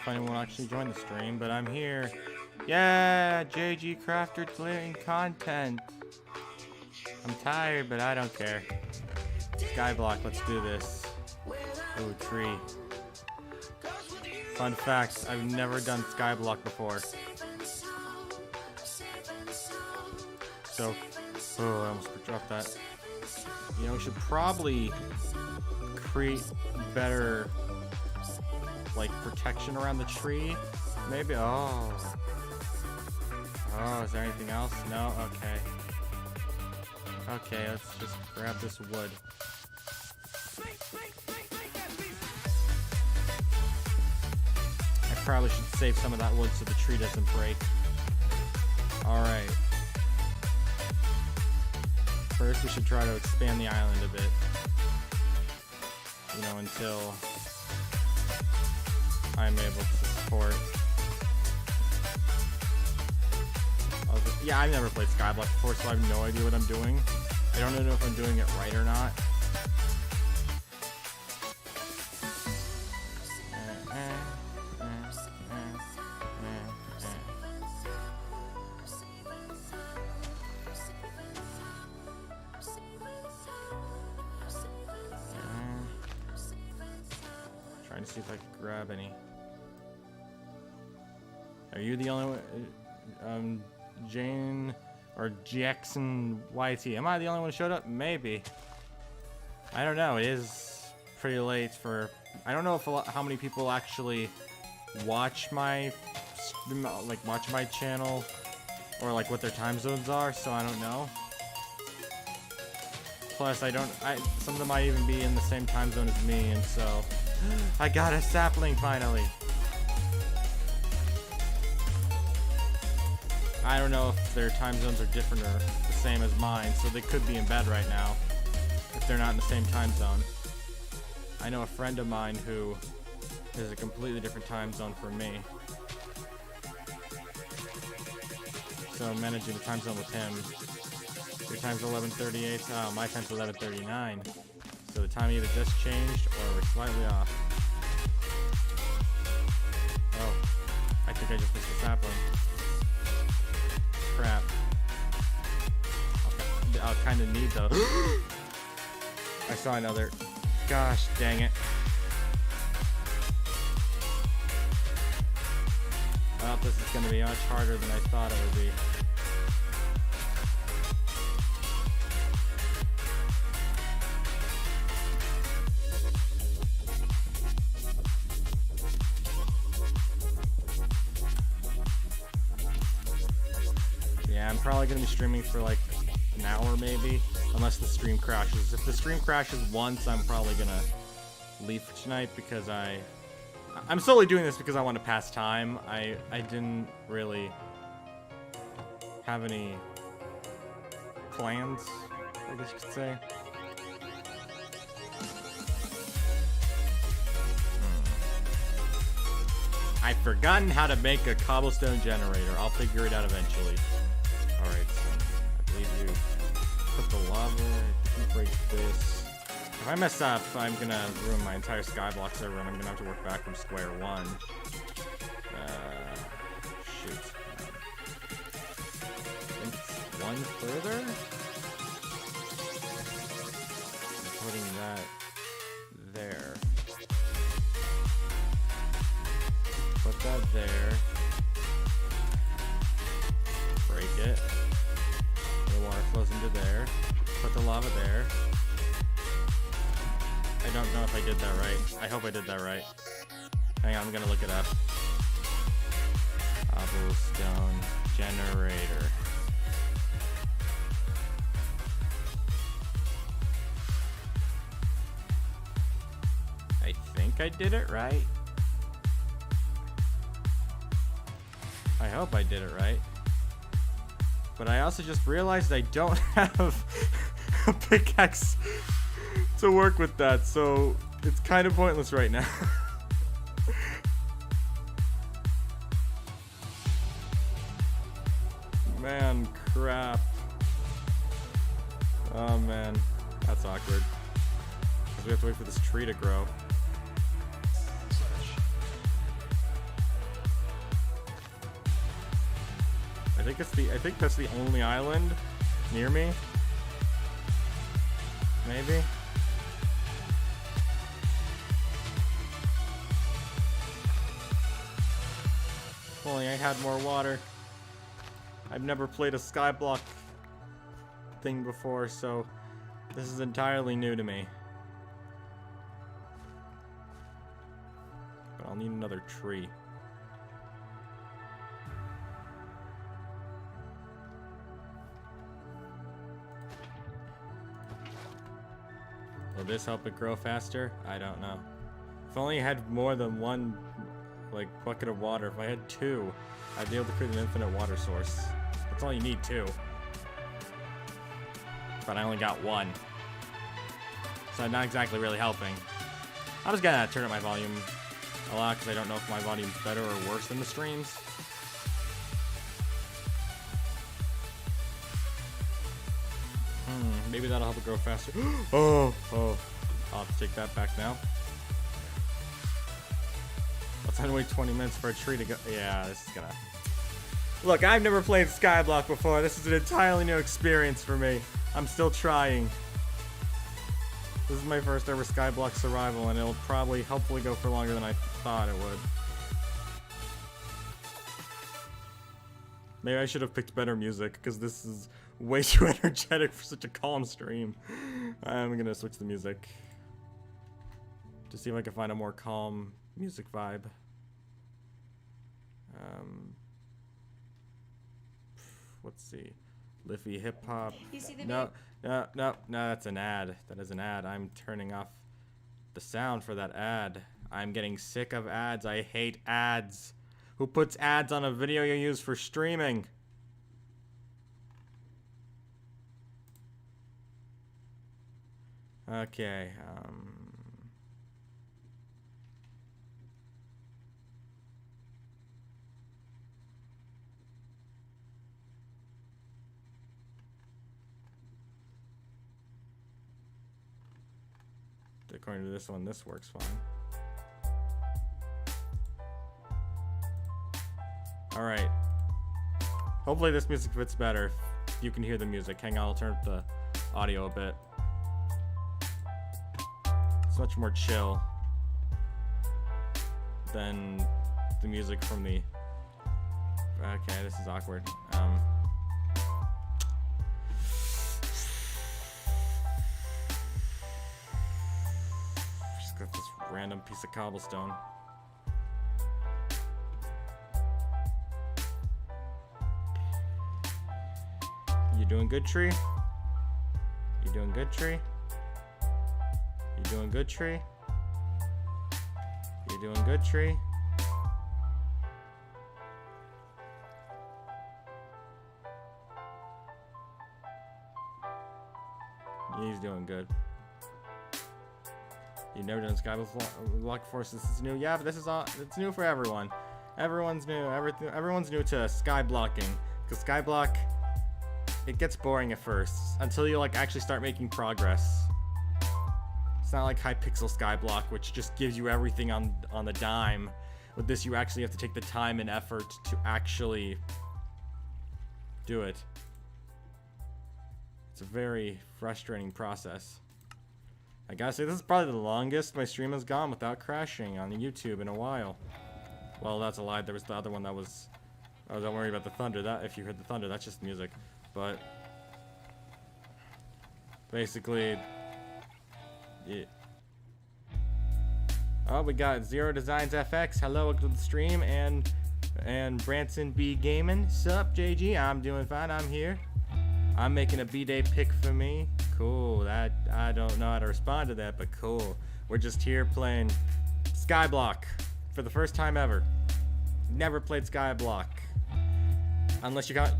if anyone will actually join the stream, but I'm here. Yeah, JG Crafter delivering content. I'm tired, but I don't care. Skyblock, let's do this. Ooh, tree. Fun fact, I've never done Skyblock before. So, oh, I almost dropped that. You know, we should probably create better, like, protection around the tree. Maybe, oh, is there anything else? No? Okay. Okay, let's just grab this wood. I probably should save some of that wood so the tree doesn't break. Alright. First, we should try to expand the island a bit. You know, until I'm able to support. Yeah, I've never played Skyblock before, so I have no idea what I'm doing. I don't know if I'm doing it right or not. Trying to see if I can grab any. Are you the only one? Jane or Jackson YT. Am I the only one who showed up? Maybe. I don't know. It is pretty late for. I don't know if how many people actually watch my watch my channel or like what their time zones are. So I don't know. Plus, some of them might even be in the same time zone as me, and so I got a sapling finally. I don't know if their time zones are different or the same as mine, so they could be in bed right now if they're not in the same time zone. I know a friend of mine who is a completely different time zone from me. So managing the time zone with him. Your time's 11:38. Oh, my time's 11:39. So the time either just changed or we're slightly off. Oh, I think I just missed the sapling. Crap. Okay. I'll kind of need those. I saw another. Gosh, dang it. Well, this is going to be much harder than I thought it would be. I'm probably going to be streaming for like an hour maybe, unless the stream crashes. If the stream crashes once, I'm probably going to leave for tonight because I'm solely doing this because I want to pass time. I didn't really have any plans, I guess you could say. I've forgotten how to make a cobblestone generator. I'll figure it out eventually. Alright, so I believe you put the lava, you break this. If I mess up, I'm gonna ruin my entire Skyblock server and I'm gonna have to work back from square one. Shoot. I think it's one further? I'm putting that there. Put that there. Break it. The water flows into there. Put the lava there. I don't know if I did that right. I hope I did that right. Hang on, I'm gonna look it up. Cobblestone generator. I think I did it right. I hope I did it right. But I also just realized I don't have a pickaxe to work with that, so it's kind of pointless right now. Man, crap. Oh man, that's awkward. 'Cause we have to wait for this tree to grow. I think that's the only island near me. Maybe. If only I had more water. I've never played a Skyblock thing before, so this is entirely new to me. But I'll need another tree. Will this help it grow faster? I don't know. If only I had more than one, like, bucket of water. If I had two, I'd be able to create an infinite water source. That's all you need, too. But I only got one. So I'm not exactly really helping. I'm just gonna turn up my volume a lot because I don't know if my volume's better or worse than the streams. Maybe that'll help it grow faster. Oh, I'll have to take that back now. Let's have to wait 20 minutes for a tree to go. Yeah, this is gonna... Look, I've never played Skyblock before. This is an entirely new experience for me. I'm still trying. This is my first ever Skyblock survival, and it'll probably, hopefully, go for longer than I thought it would. Maybe I should have picked better music, because this is way too energetic for such a calm stream. I'm gonna switch the music to see if I can find a more calm music vibe. Let's see. Liffy hip hop. No, that's an ad. That is an ad. I'm turning off the sound for that ad. I'm getting sick of ads. I hate ads. Who puts ads on a video you use for streaming? Okay, according to this one, this works fine. Alright. Hopefully this music fits better. If you can hear the music. Hang on, I'll turn up the audio a bit. It's much more chill than the music from the... Okay, this is awkward. Just got this random piece of cobblestone. You doing good, tree? You doing good, tree? You doing good, tree? You doing good, tree? He's doing good. You've never done Skyblock before, so this is new. Yeah, but this is all, it's new for everyone. Everyone's new. Everyone's new to Skyblocking, because Skyblock, it gets boring at first until you like actually start making progress. It's not like Hypixel Skyblock, which just gives you everything on the dime. With this, you actually have to take the time and effort to actually do it. It's a very frustrating process. I gotta say, this is probably the longest my stream has gone without crashing on YouTube in a while. Well, that's a lie. There was the other one that was... Oh, don't worry about the thunder. That, if you heard the thunder, that's just music. But basically, yeah. Oh, we got Zero Designs FX. Hello, welcome to the stream, and Branson B Gaming. Sup, JG? I'm doing fine. I'm here. I'm making a B-Day pick for me. Cool. That I don't know how to respond to that, but cool. We're just here playing Skyblock for the first time ever. Never played Skyblock. Unless you count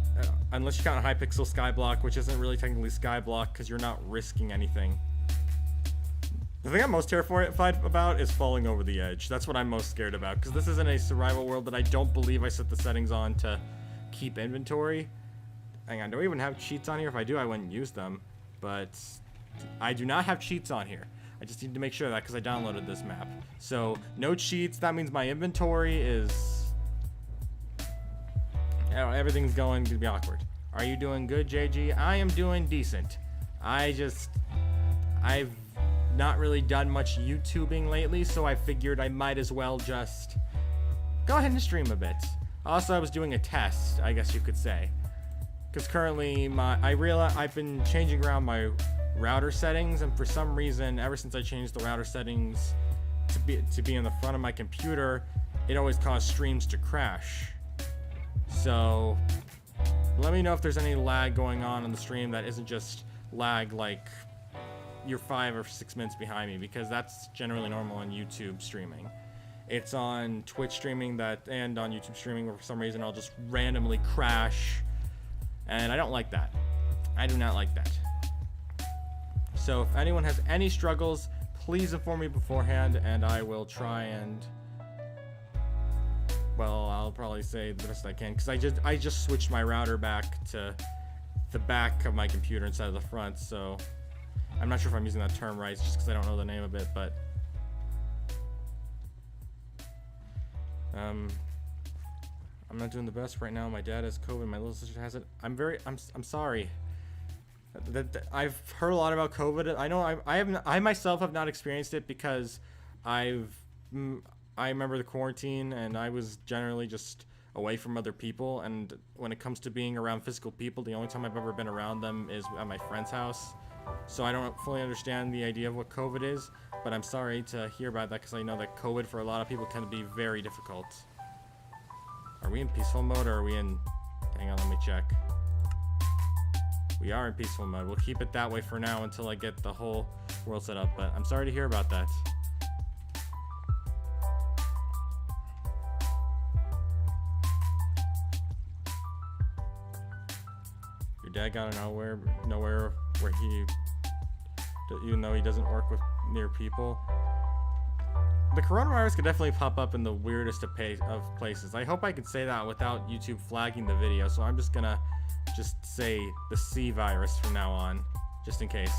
Hypixel Skyblock, which isn't really technically Skyblock because you're not risking anything. The thing I'm most terrified about is falling over the edge. That's what I'm most scared about, because this isn't a survival world that I don't believe I set the settings on to keep inventory. Hang on, do I even have cheats on here? If I do, I wouldn't use them. But I do not have cheats on here. I just need to make sure of that because I downloaded this map. So, no cheats. That means my inventory is Everything's going to be awkward. Are you doing good, JG? I am doing decent. I've not really done much YouTubing lately, so I figured I might as well just go ahead and stream a bit. Also, I was doing a test, I guess you could say. Because currently, I've been changing around my router settings, and for some reason, ever since I changed the router settings to be in the front of my computer, it always caused streams to crash. So, let me know if there's any lag going on in the stream that isn't just lag like you're 5 or 6 minutes behind me, because that's generally normal on YouTube streaming. It's on Twitch streaming and on YouTube streaming where for some reason I'll just randomly crash, and I don't like that. I do not like that. So if anyone has any struggles, please inform me beforehand, and I will try and, well, I'll probably say the best I can, because I just switched my router back to the back of my computer instead of the front, so I'm not sure if I'm using that term right, just because I don't know the name of it, but I'm not doing the best right now. My dad has COVID, my little sister has it. I'm sorry. I've heard a lot about COVID. I know I myself have not experienced it, because I remember the quarantine, and I was generally just away from other people, and when it comes to being around physical people, the only time I've ever been around them is at my friend's house. So I don't fully understand the idea of what COVID is, but I'm sorry to hear about that, because I know that COVID for a lot of people can be very difficult. Are we in peaceful mode, or are we in... Hang on, let me check. We are in peaceful mode. We'll keep it that way for now until I get the whole world set up, but I'm sorry to hear about that. Your dad got nowhere where he, even though he doesn't work with near people. The coronavirus could definitely pop up in the weirdest of places. I hope I could say that without YouTube flagging the video, so I'm just gonna say the C virus from now on, just in case.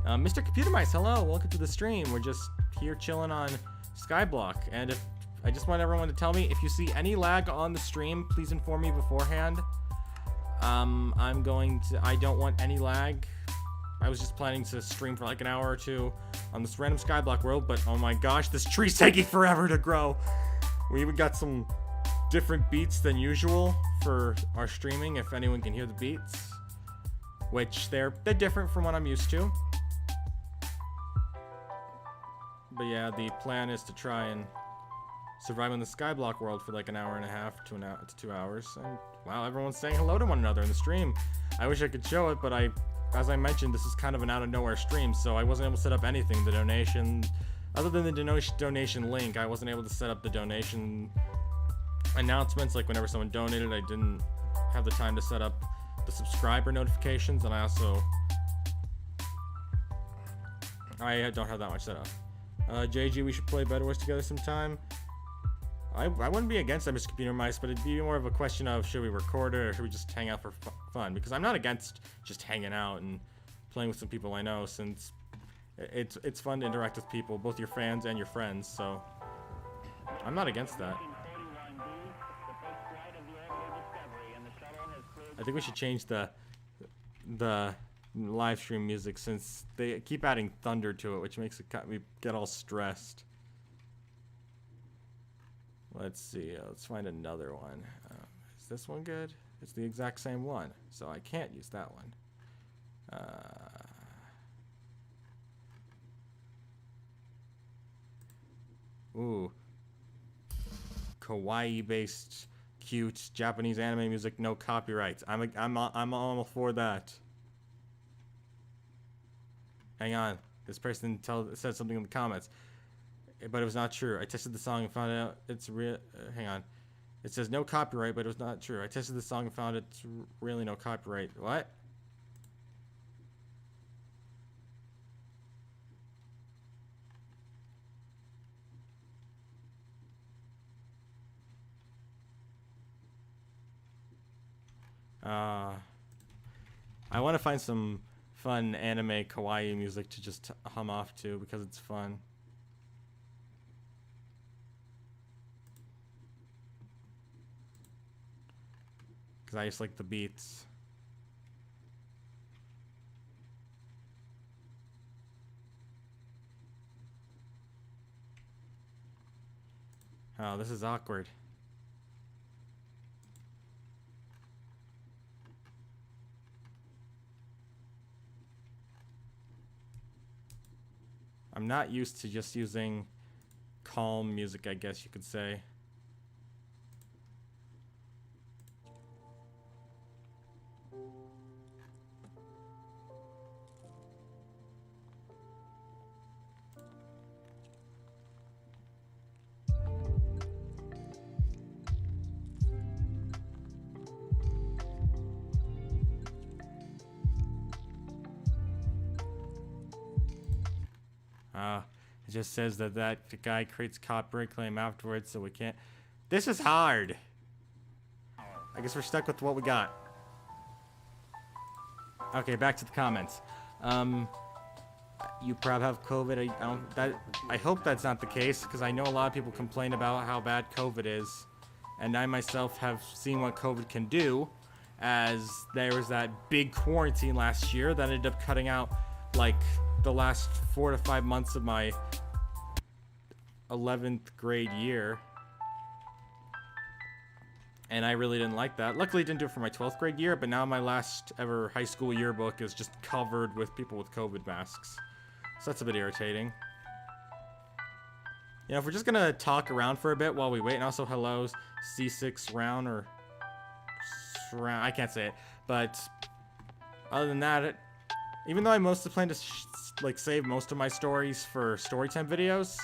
Mr. Computer Mice, hello, welcome to the stream. We're just here chilling on Skyblock, and I just want everyone to tell me if you see any lag on the stream, please inform me beforehand. I don't want any lag. I was just planning to stream for like an hour or two on this random Skyblock world, but oh my gosh, this tree's taking forever to grow. We even got some different beats than usual for our streaming, if anyone can hear the beats, which they're different from what I'm used to. But yeah, the plan is to try and survive in the Skyblock world for like an hour and a half to 2 hours. And wow, everyone's saying hello to one another in the stream. I wish I could show it, but as I mentioned, this is kind of an out of nowhere stream, so I wasn't able to set up anything. The donation, other than the donation link, I wasn't able to set up the donation announcements. Like whenever someone donated, I didn't have the time to set up the subscriber notifications, and I don't have that much set up. JG, we should play Better Wars together sometime. I wouldn't be against that, Mr. Computer Mice, but it'd be more of a question of should we record it or should we just hang out for fun? Because I'm not against just hanging out and playing with some people I know, since it's fun to interact with people, both your fans and your friends, so I'm not against that. I think we should change the live stream music, since they keep adding thunder to it, which makes we get all stressed. Let's see, let's find another one. Is this one good? It's the exact same one, so I can't use that one. Ooh. Kawaii-based, cute Japanese anime music, no copyrights. I'm all for that. Hang on, this person said something in the comments, but it was not true. I tested the song and found out it's real. Hang on. It says no copyright, but it was not true. I tested the song and found it's really no copyright. What? I want to find some fun anime kawaii music to just hum off to, because it's fun. because I just like the beats. Oh, this is awkward. I'm not used to just using calm music, I guess you could say. It just says that that guy creates copyright claim afterwards, so we can't. This is hard. I guess we're stuck with what we got. Okay, back to the comments. You probably have COVID. I hope that's not the case, because I know a lot of people complain about how bad COVID is, and I myself have seen what COVID can do, as there was that big quarantine last year that ended up cutting out like the last 4 to 5 months of my 11th grade year. And I really didn't like that. Luckily, I didn't do it for my 12th grade year, but now my last ever high school yearbook is just covered with people with COVID masks. So that's a bit irritating. You know, if we're just gonna talk around for a bit while we wait, and also hello, C6 round, or round, I can't say it. But other than that, even though I mostly plan to like save most of my stories for storytime videos,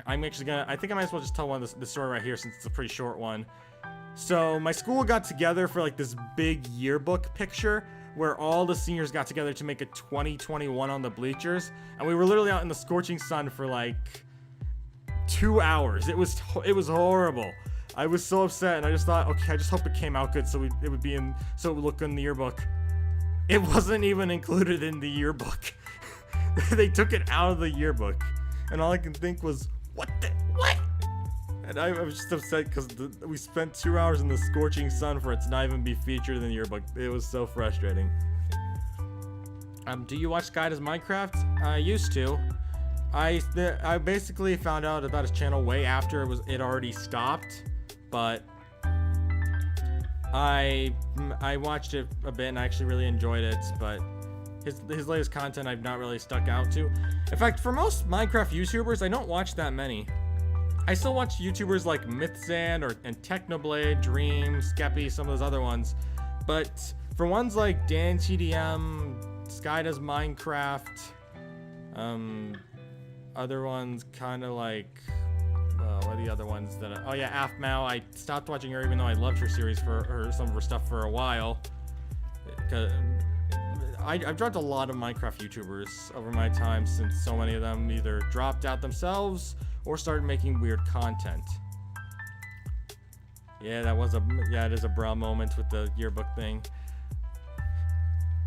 I'm actually gonna, I think I might as well just tell one of the story right here, since it's a pretty short one. So my school got together for like this big yearbook picture where all the seniors got together to make a 2021 on the bleachers, and we were literally out in the scorching sun for like 2 hours. It was horrible. I was so upset, and I just thought, okay, I just hope it came out good, so it would be in, so it would look good in the yearbook. It wasn't even included in the yearbook. They took it out of the yearbook, and all I can think was, what? And I was just upset because we spent 2 hours in the scorching sun for it to not even be featured in the yearbook. It was so frustrating. Do you watch Sky Does Minecraft? I used to. I basically found out about his channel way after it already stopped, but I watched it a bit and I actually really enjoyed it, but his latest content I've not really stuck out to. In fact, for most Minecraft YouTubers, I don't watch that many. I still watch YouTubers like Mythzan and Technoblade, Dream, Skeppy, some of those other ones. But for ones like Dan TDM, Sky Does Minecraft, other ones kind of like, what are the other ones that oh yeah, Afmao. I stopped watching her even though I loved her series or some of her stuff for a while. I've dropped a lot of Minecraft YouTubers over my time, since so many of them either dropped out themselves or started making weird content. Yeah, it is a bra moment with the yearbook thing.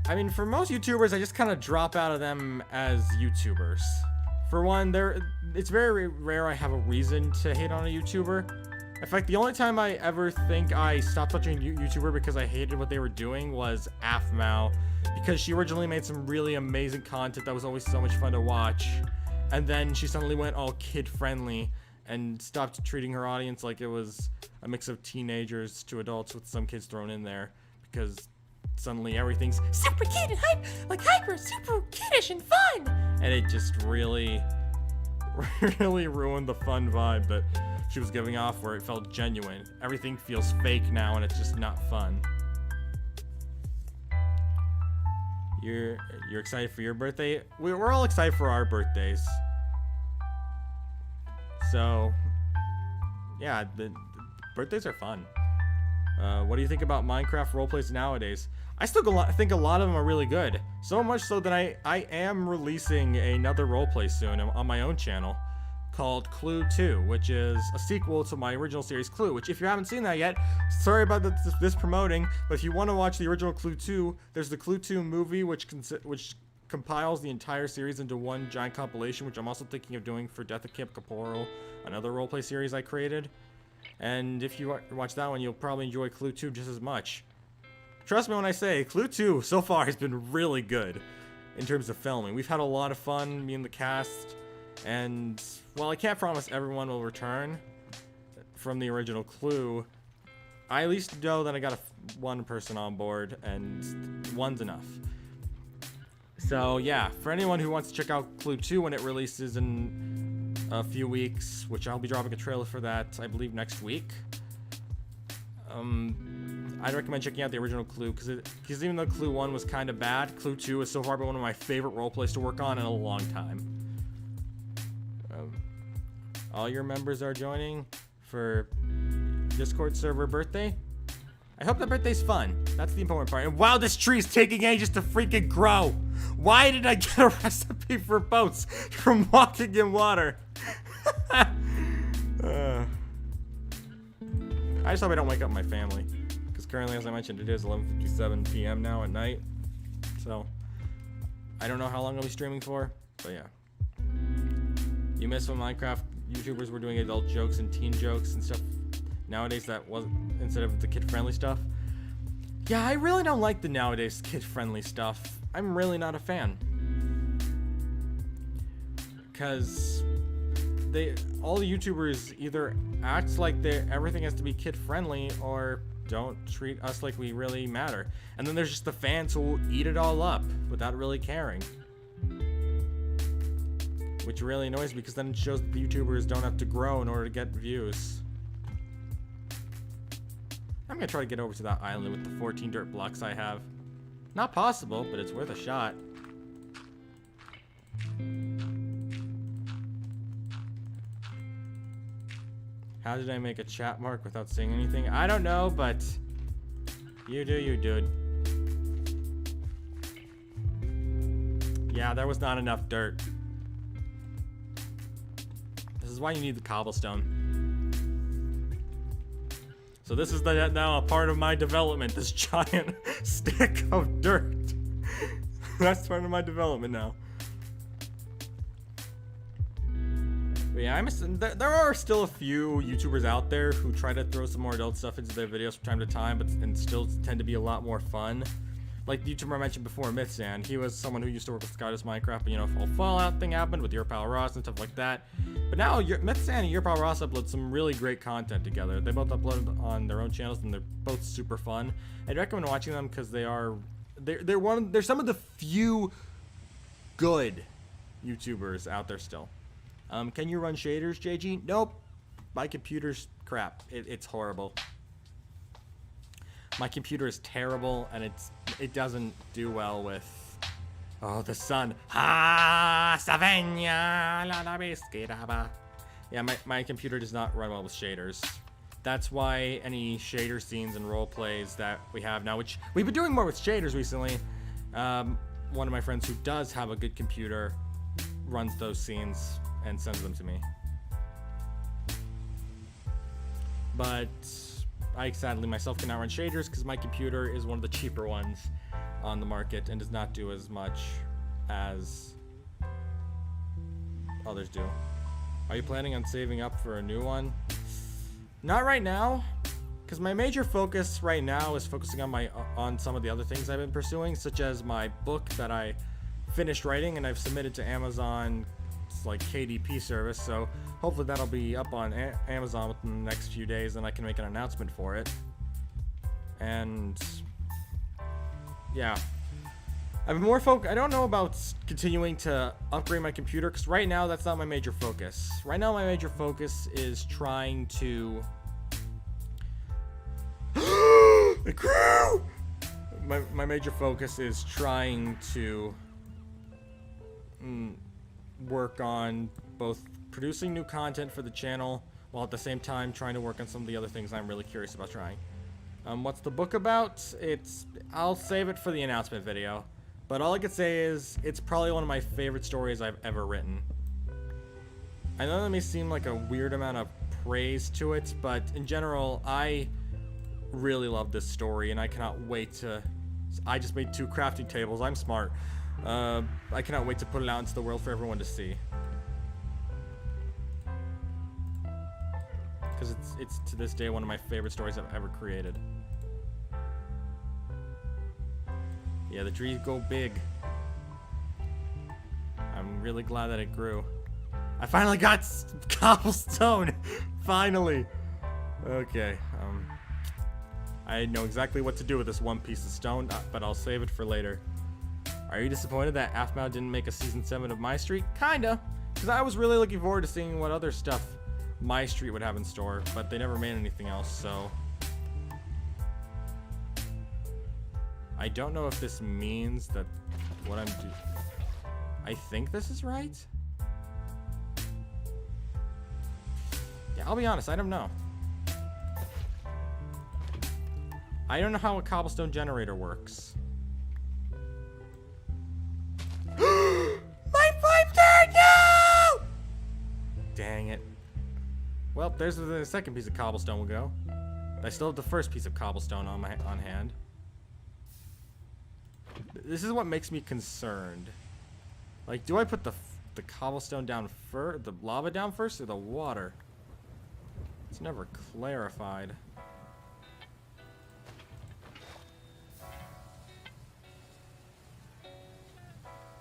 I mean, for most YouTubers, I just kind of drop out of them as YouTubers. For one, it's very rare I have a reason to hate on a YouTuber. In fact, the only time I ever think I stopped watching a YouTuber because I hated what they were doing was Afmao, because she originally made some really amazing content that was always so much fun to watch, and then she suddenly went all kid-friendly and stopped treating her audience like it was a mix of teenagers to adults with some kids thrown in there, because suddenly everything's super kid and hyper, super kiddish and fun, and it just really ruined the fun vibe that she was giving off, where it felt genuine. Everything feels fake now, and it's just not fun. You're excited for your birthday? We're all excited for our birthdays. So, yeah, the birthdays are fun. What do you think about Minecraft roleplays nowadays? I still think a lot of them are really good. So much so that I am releasing another roleplay soon on my own channel called Clue 2, which is a sequel to my original series Clue, which if you haven't seen that yet, sorry about this promoting, but if you want to watch the original Clue 2, there's the Clue 2 movie, which compiles the entire series into one giant compilation, which I'm also thinking of doing for Death at Camp Corporal, another roleplay series I created. And if you watch that one, you'll probably enjoy Clue 2 just as much. Trust me when I say, Clue 2 so far has been really good in terms of filming. We've had a lot of fun, me and the cast, and while I can't promise everyone will return from the original Clue, I at least know that I got one person on board, and one's enough. So yeah, for anyone who wants to check out Clue 2 when it releases in a few weeks, which I'll be dropping a trailer for that, I believe, next week. I'd recommend checking out the original Clue, because even though Clue 1 was kind of bad, Clue 2 is so far been one of my favorite roleplays to work on in a long time. All your members are joining for Discord server birthday. I hope that birthday's fun. That's the important part. And wow, this tree's taking ages to freaking grow. Why did I get a recipe for boats from walking in water? I just hope I don't wake up my family. Because currently, as I mentioned, it is 11:57 p.m. now at night. So, I don't know how long I'll be streaming for. But yeah. You miss when Minecraft YouTubers were doing adult jokes and teen jokes and stuff. Nowadays, that wasn't, instead of the kid-friendly stuff. Yeah, I really don't like the nowadays kid-friendly stuff. I'm really not a fan. Because all the YouTubers either act like everything has to be kid-friendly or don't treat us like we really matter. And then there's just the fans who will eat it all up without really caring. Which really annoys me, because then it shows that the YouTubers don't have to grow in order to get views. I'm gonna try to get over to that island with the 14 dirt blocks I have. Not possible, but it's worth a shot. How did I make a chat mark without saying anything? I don't know, but you do you, dude. Yeah, there was not enough dirt. This is why you need the cobblestone. So this is now a part of my development, this giant stick of dirt. That's part of my development now. But yeah, there are still a few YouTubers out there who try to throw some more adult stuff into their videos from time to time, and still tend to be a lot more fun. Like the YouTuber I mentioned before, Mythsan, he was someone who used to work with Skyblock Minecraft, but you know, whole Fallout thing happened with Your Pal Ross and stuff like that. But now Mythsan and Your Pal Ross upload some really great content together. They both upload on their own channels, and they're both super fun. I'd recommend watching them because they're some of the few good YouTubers out there still. Can you run shaders, JG? Nope. My computer's crap. It's horrible. My computer is terrible, and it doesn't do well with the sun. Yeah, my computer does not run well with shaders. That's why any shader scenes and role plays that we have now, which we've been doing more with shaders recently. One of my friends who does have a good computer runs those scenes and sends them to me. But I sadly myself cannot run shaders because my computer is one of the cheaper ones on the market and does not do as much as others do. Are you planning on saving up for a new one? Not right now, because my major focus right now is focusing on some of the other things I've been pursuing, such as my book that I finished writing and I've submitted to Amazon. It's like KDP service, so hopefully that'll be up on Amazon within the next few days, and I can make an announcement for it. And yeah, I've been more I don't know about continuing to upgrade my computer, because right now that's not my major focus. Right now my major focus is trying to the crew. My major focus is trying to work on both producing new content for the channel while at the same time trying to work on some of the other things I'm really curious about trying. What's the book about? I'll save it for the announcement video, but all I can say is it's probably one of my favorite stories I've ever written. I know that may seem like a weird amount of praise to it, but in general I really love this story, and I cannot wait to... I just made 2 crafting tables. I'm smart. I cannot wait to put it out into the world for everyone to see. because it's to this day one of my favorite stories I've ever created. Yeah, the trees go big. I'm really glad that it grew. I finally got cobblestone! Finally! Okay, I know exactly what to do with this one piece of stone, but I'll save it for later. Are you disappointed that Aphmau didn't make a Season 7 of My Street? Kinda, because I was really looking forward to seeing what other stuff My Street would have in store, but they never made anything else, so... I don't know if this means that what I'm doing... I think this is right? Yeah, I'll be honest, I don't know. I don't know how a cobblestone generator works. My pipe turned! No! Dang it. Well, there's the second piece of cobblestone will go. I still have the first piece of cobblestone on hand. This is what makes me concerned. Like, do I put the cobblestone down first, the lava down first, or the water? It's never clarified.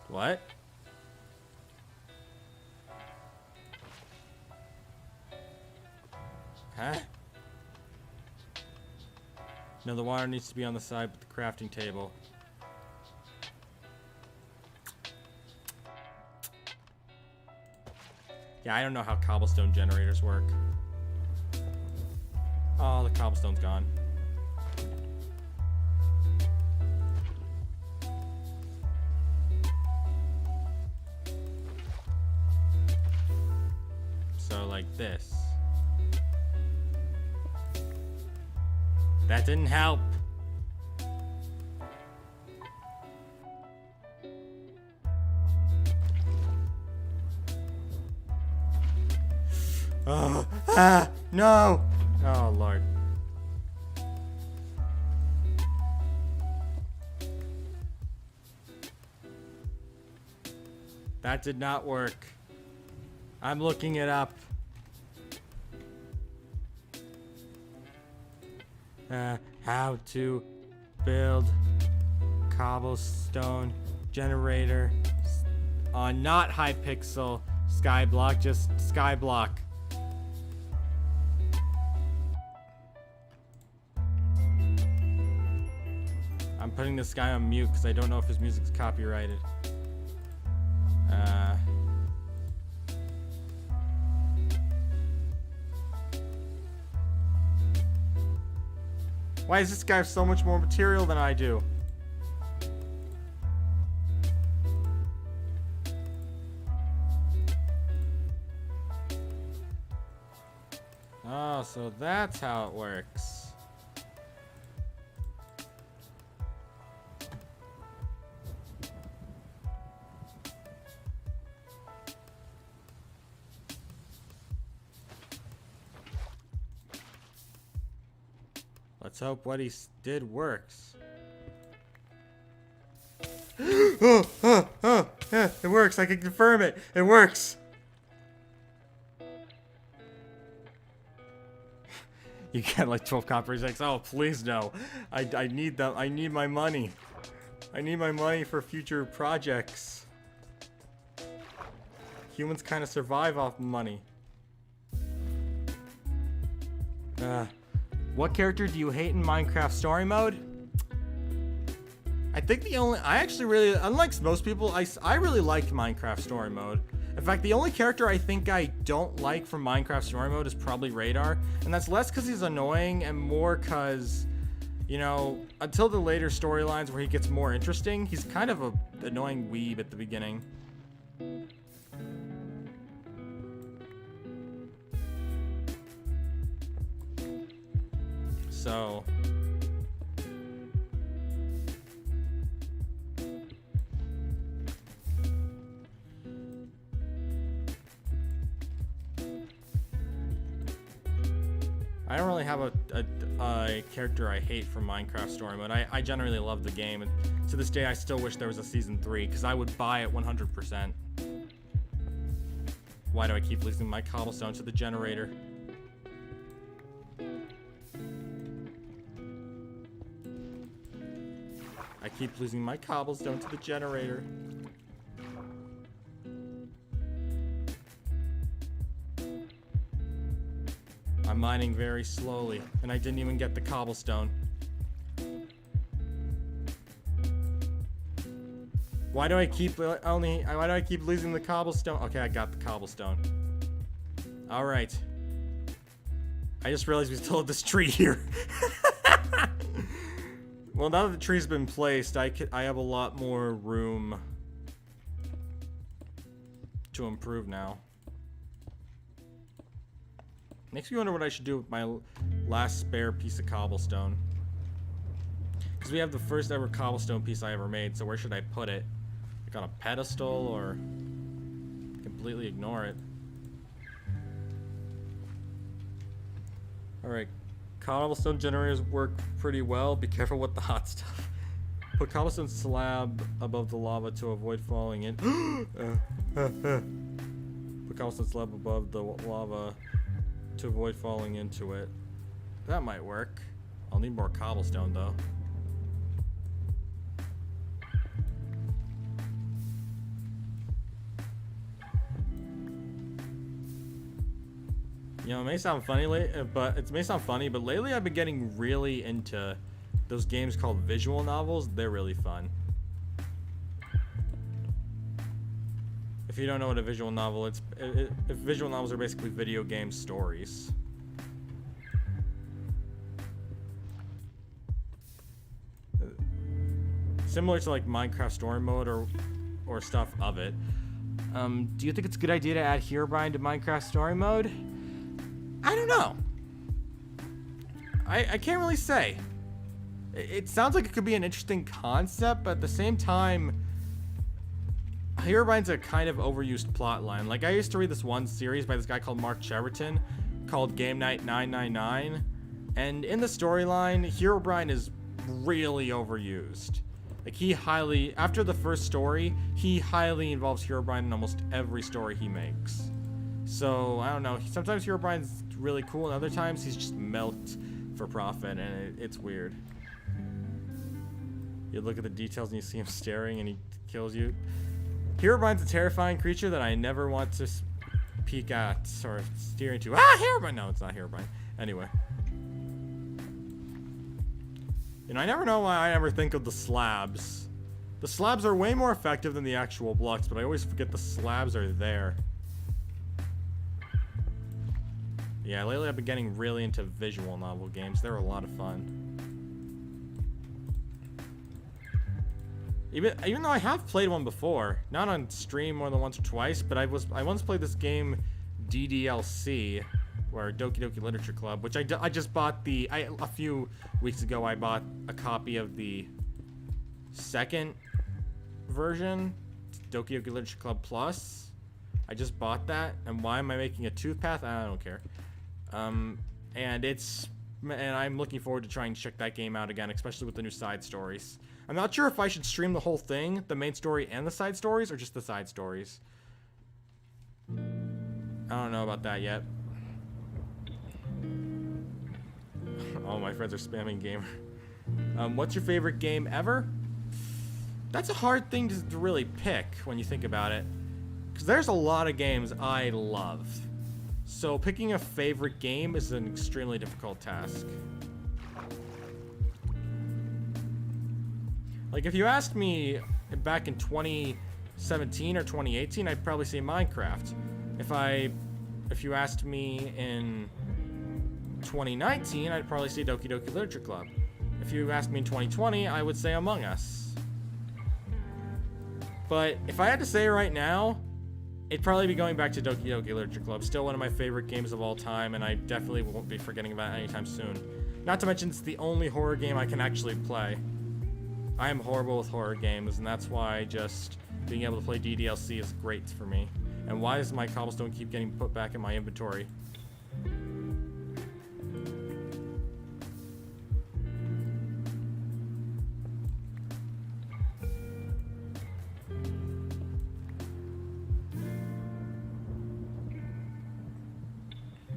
What? Huh? No, the water needs to be on the side with the crafting table. Yeah, I don't know how cobblestone generators work. Oh, the cobblestone's gone. So, like this. That didn't help. Oh, no! Oh, Lord. That did not work. I'm looking it up. How to build cobblestone generator on not Hypixel Skyblock, just Skyblock. I'm putting this guy on mute because I don't know if his music's copyrighted. Why does this guy have so much more material than I do? Oh, so that's how it works. Let's hope what he did works. Yeah, it works. I can confirm it. It works. You get like 12 copper sticks. Oh, please no. I need them. I need my money. I need my money for future projects. Humans kind of survive off money. What character do you hate in Minecraft story mode? I think I actually really, unlike most people, I really liked Minecraft story mode. In fact, the only character I think I don't like from Minecraft story mode is probably Radar. And that's less because he's annoying and more because, you know, until the later storylines where he gets more interesting, he's kind of an annoying weeb at the beginning. So I don't really have a character I hate from Minecraft story mode. I generally love the game, and to this day I still wish there was a season 3 because I would buy it 100%. Why do I keep losing my cobblestone to the generator? I keep losing my cobblestone to the generator. I'm mining very slowly, and I didn't even get the cobblestone. Why do I keep losing the cobblestone? Okay, I got the cobblestone. All right. I just realized we still have this tree here. Well, now that the tree's been placed, I have a lot more room to improve now. Makes me wonder what I should do with my last spare piece of cobblestone. Because we have the first ever cobblestone piece I ever made, so where should I put it? Like on a pedestal, or completely ignore it? Alright, cobblestone generators work pretty well. Be careful with the hot stuff. Put cobblestone slab above the lava to avoid falling in. Put cobblestone slab above the lava to avoid falling into it. That might work. I'll need more cobblestone though. You know, it may sound funny, but lately I've been getting really into those games called visual novels. They're really fun. If you don't know what a visual novel is, visual novels are basically video game stories. Similar to like Minecraft story mode or stuff of it. Do you think it's a good idea to add Herobrine to Minecraft story mode? I don't know. I can't really say. It sounds like it could be an interesting concept, but at the same time, Herobrine's a kind of overused plot line. Like, I used to read this one series by this guy called Mark Cheverton called Game Night 999, and in the storyline, Herobrine is really overused. Like, after the first story, he highly involves Herobrine in almost every story he makes. So, I don't know, sometimes Herobrine's really cool, and other times he's just milked for profit, and it's weird. You look at the details and you see him staring and he kills you. Herobrine's a terrifying creature that I never want to peek at or steer into. Ah, Herobrine! No, it's not Herobrine. Anyway. You know, I never know why I ever think of the slabs. The slabs are way more effective than the actual blocks, but I always forget the slabs are there. Yeah, lately I've been getting really into visual novel games. They're a lot of fun. Even though I have played one before, not on stream more than once or twice, but I once played this game DDLC, or Doki Doki Literature Club, which I just bought a few weeks ago. I bought a copy of the second version, Doki Doki Literature Club Plus. I just bought that, and why am I making a toothpath? I don't care. And I'm looking forward to trying to check that game out again, especially with the new side stories. I'm not sure if I should stream the whole thing, the main story and the side stories, or just the side stories. I don't know about that yet. All my friends are spamming gamer. What's your favorite game ever? That's a hard thing to really pick when you think about it, because there's a lot of games I love. So picking a favorite game is an extremely difficult task. Like, if you asked me back in 2017 or 2018, I'd probably say Minecraft. If you asked me in 2019, I'd probably say Doki Doki Literature Club. If you asked me in 2020, I would say Among Us. But if I had to say right now, it'd probably be going back to Doki Doki Literature Club. Still one of my favorite games of all time, and I definitely won't be forgetting about it anytime soon. Not to mention, it's the only horror game I can actually play. I am horrible with horror games, and that's why just being able to play DDLC is great for me. And why does my cobblestone keep getting put back in my inventory?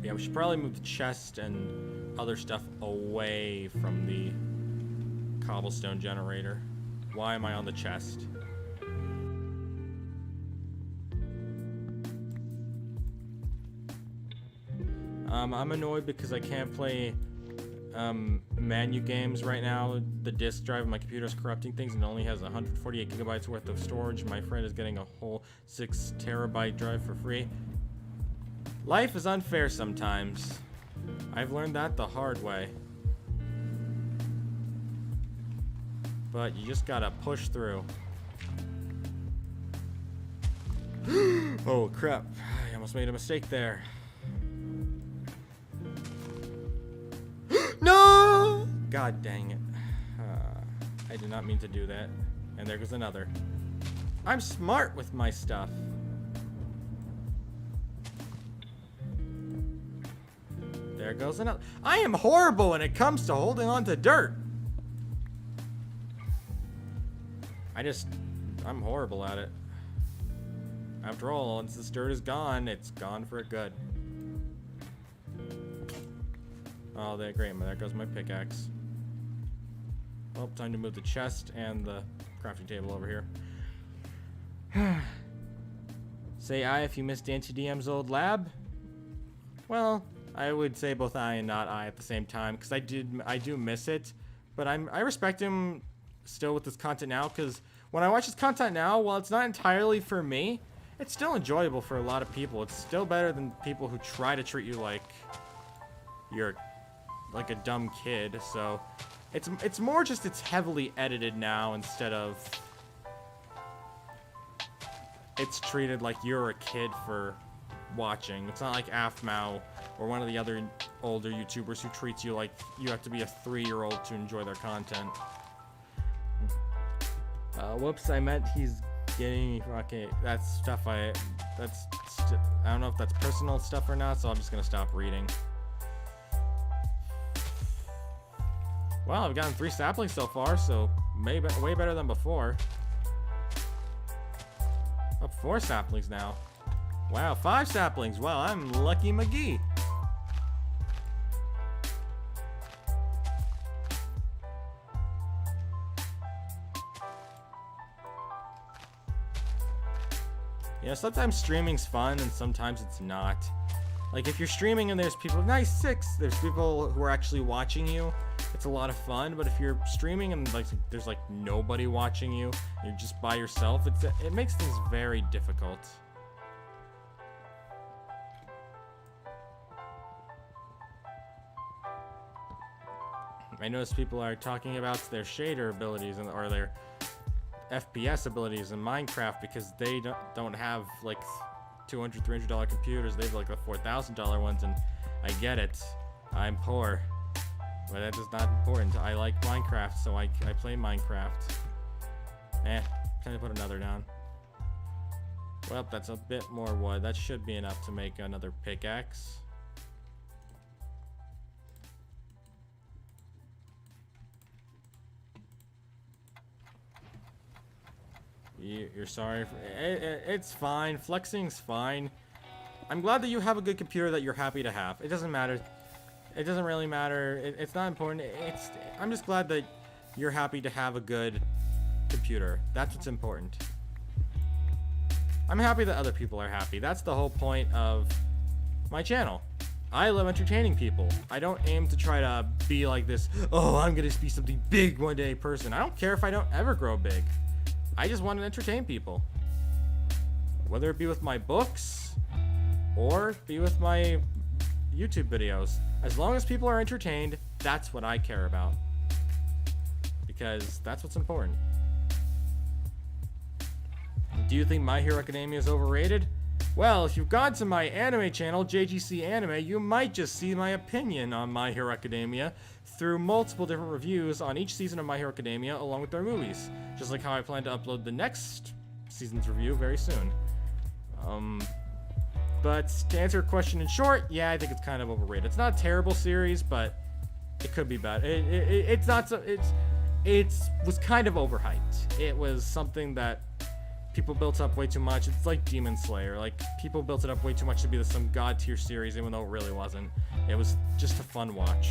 Yeah, we should probably move the chest and other stuff away from the cobblestone generator. Why am I on the chest? I'm annoyed because I can't play menu games right now. The disk drive of my computer is corrupting things and only has 148 gigabytes worth of storage. My friend is getting a whole 6 terabyte drive for free. Life is unfair sometimes. I've learned that the hard way. But you just gotta push through. Oh crap, I almost made a mistake there. No! God dang it. I did not mean to do that. And there goes another. I'm smart with my stuff. There goes another. I am horrible when it comes to holding on to dirt. I'm horrible at it. After all, once this dirt is gone, it's gone for good. Oh, great. There goes my pickaxe. Well, time to move the chest and the crafting table over here. Say I if you missed Dante DM's old lab. Well, I would say both I and not I at the same time, because I do miss it, but I respect him still with this content now, because when I watch his content now, while it's not entirely for me, it's still enjoyable for a lot of people. It's still better than people who try to treat you like you're like a dumb kid. So it's more just it's heavily edited now instead of it's treated like you're a kid for watching. It's not like Afmao or one of the other older YouTubers who treats you like you have to be a 3-year-old to enjoy their content. Whoops, I meant he's getting... Okay, that's stuff I don't know if that's personal stuff or not, so I'm just gonna stop reading. Well, I've gotten 3 saplings so far, so maybe way better than before. Up 4 saplings now. Wow, 5 saplings. Wow, I'm Lucky McGee. You know, sometimes streaming's fun and sometimes it's not. Like, if you're streaming and there's people, nice 6, there's people who are actually watching you, it's a lot of fun. But if you're streaming and like there's like nobody watching you, you're just by yourself, it makes things very difficult. I notice people are talking about their shader abilities or their FPS abilities in Minecraft because they don't have like $200, $300 computers. They have like the $4,000 ones, and I get it. I'm poor, but that is not important. I like Minecraft, so I play Minecraft. Can I put another down? Well, that's a bit more wood. That should be enough to make another pickaxe. You're sorry for it's fine. Flexing's fine. I'm glad that you have a good computer that you're happy to have. It doesn't matter. It doesn't really matter. It's not important. I'm just glad that you're happy to have a good computer. That's what's important. I'm happy that other people are happy. That's the whole point of my channel. I love entertaining people. I don't aim to try to be like this, oh, I'm gonna be something big one day person. I don't care if I don't ever grow big. I just want to entertain people. Whether it be with my books or be with my YouTube videos. As long as people are entertained, that's what I care about. Because that's what's important. Do you think My Hero Academia is overrated? Well, if you've gone to my anime channel, JGC Anime, you might just see my opinion on My Hero Academia through multiple different reviews on each season of My Hero Academia along with their movies. Just like how I plan to upload the next season's review very soon. But to answer your question in short, yeah, I think it's kind of overrated. It's not a terrible series, but it could be better. It's not so... It was kind of overhyped. It was something that people built up way too much. It's like Demon Slayer. Like, people built it up way too much to be some god tier series, even though it really wasn't. It was just a fun watch.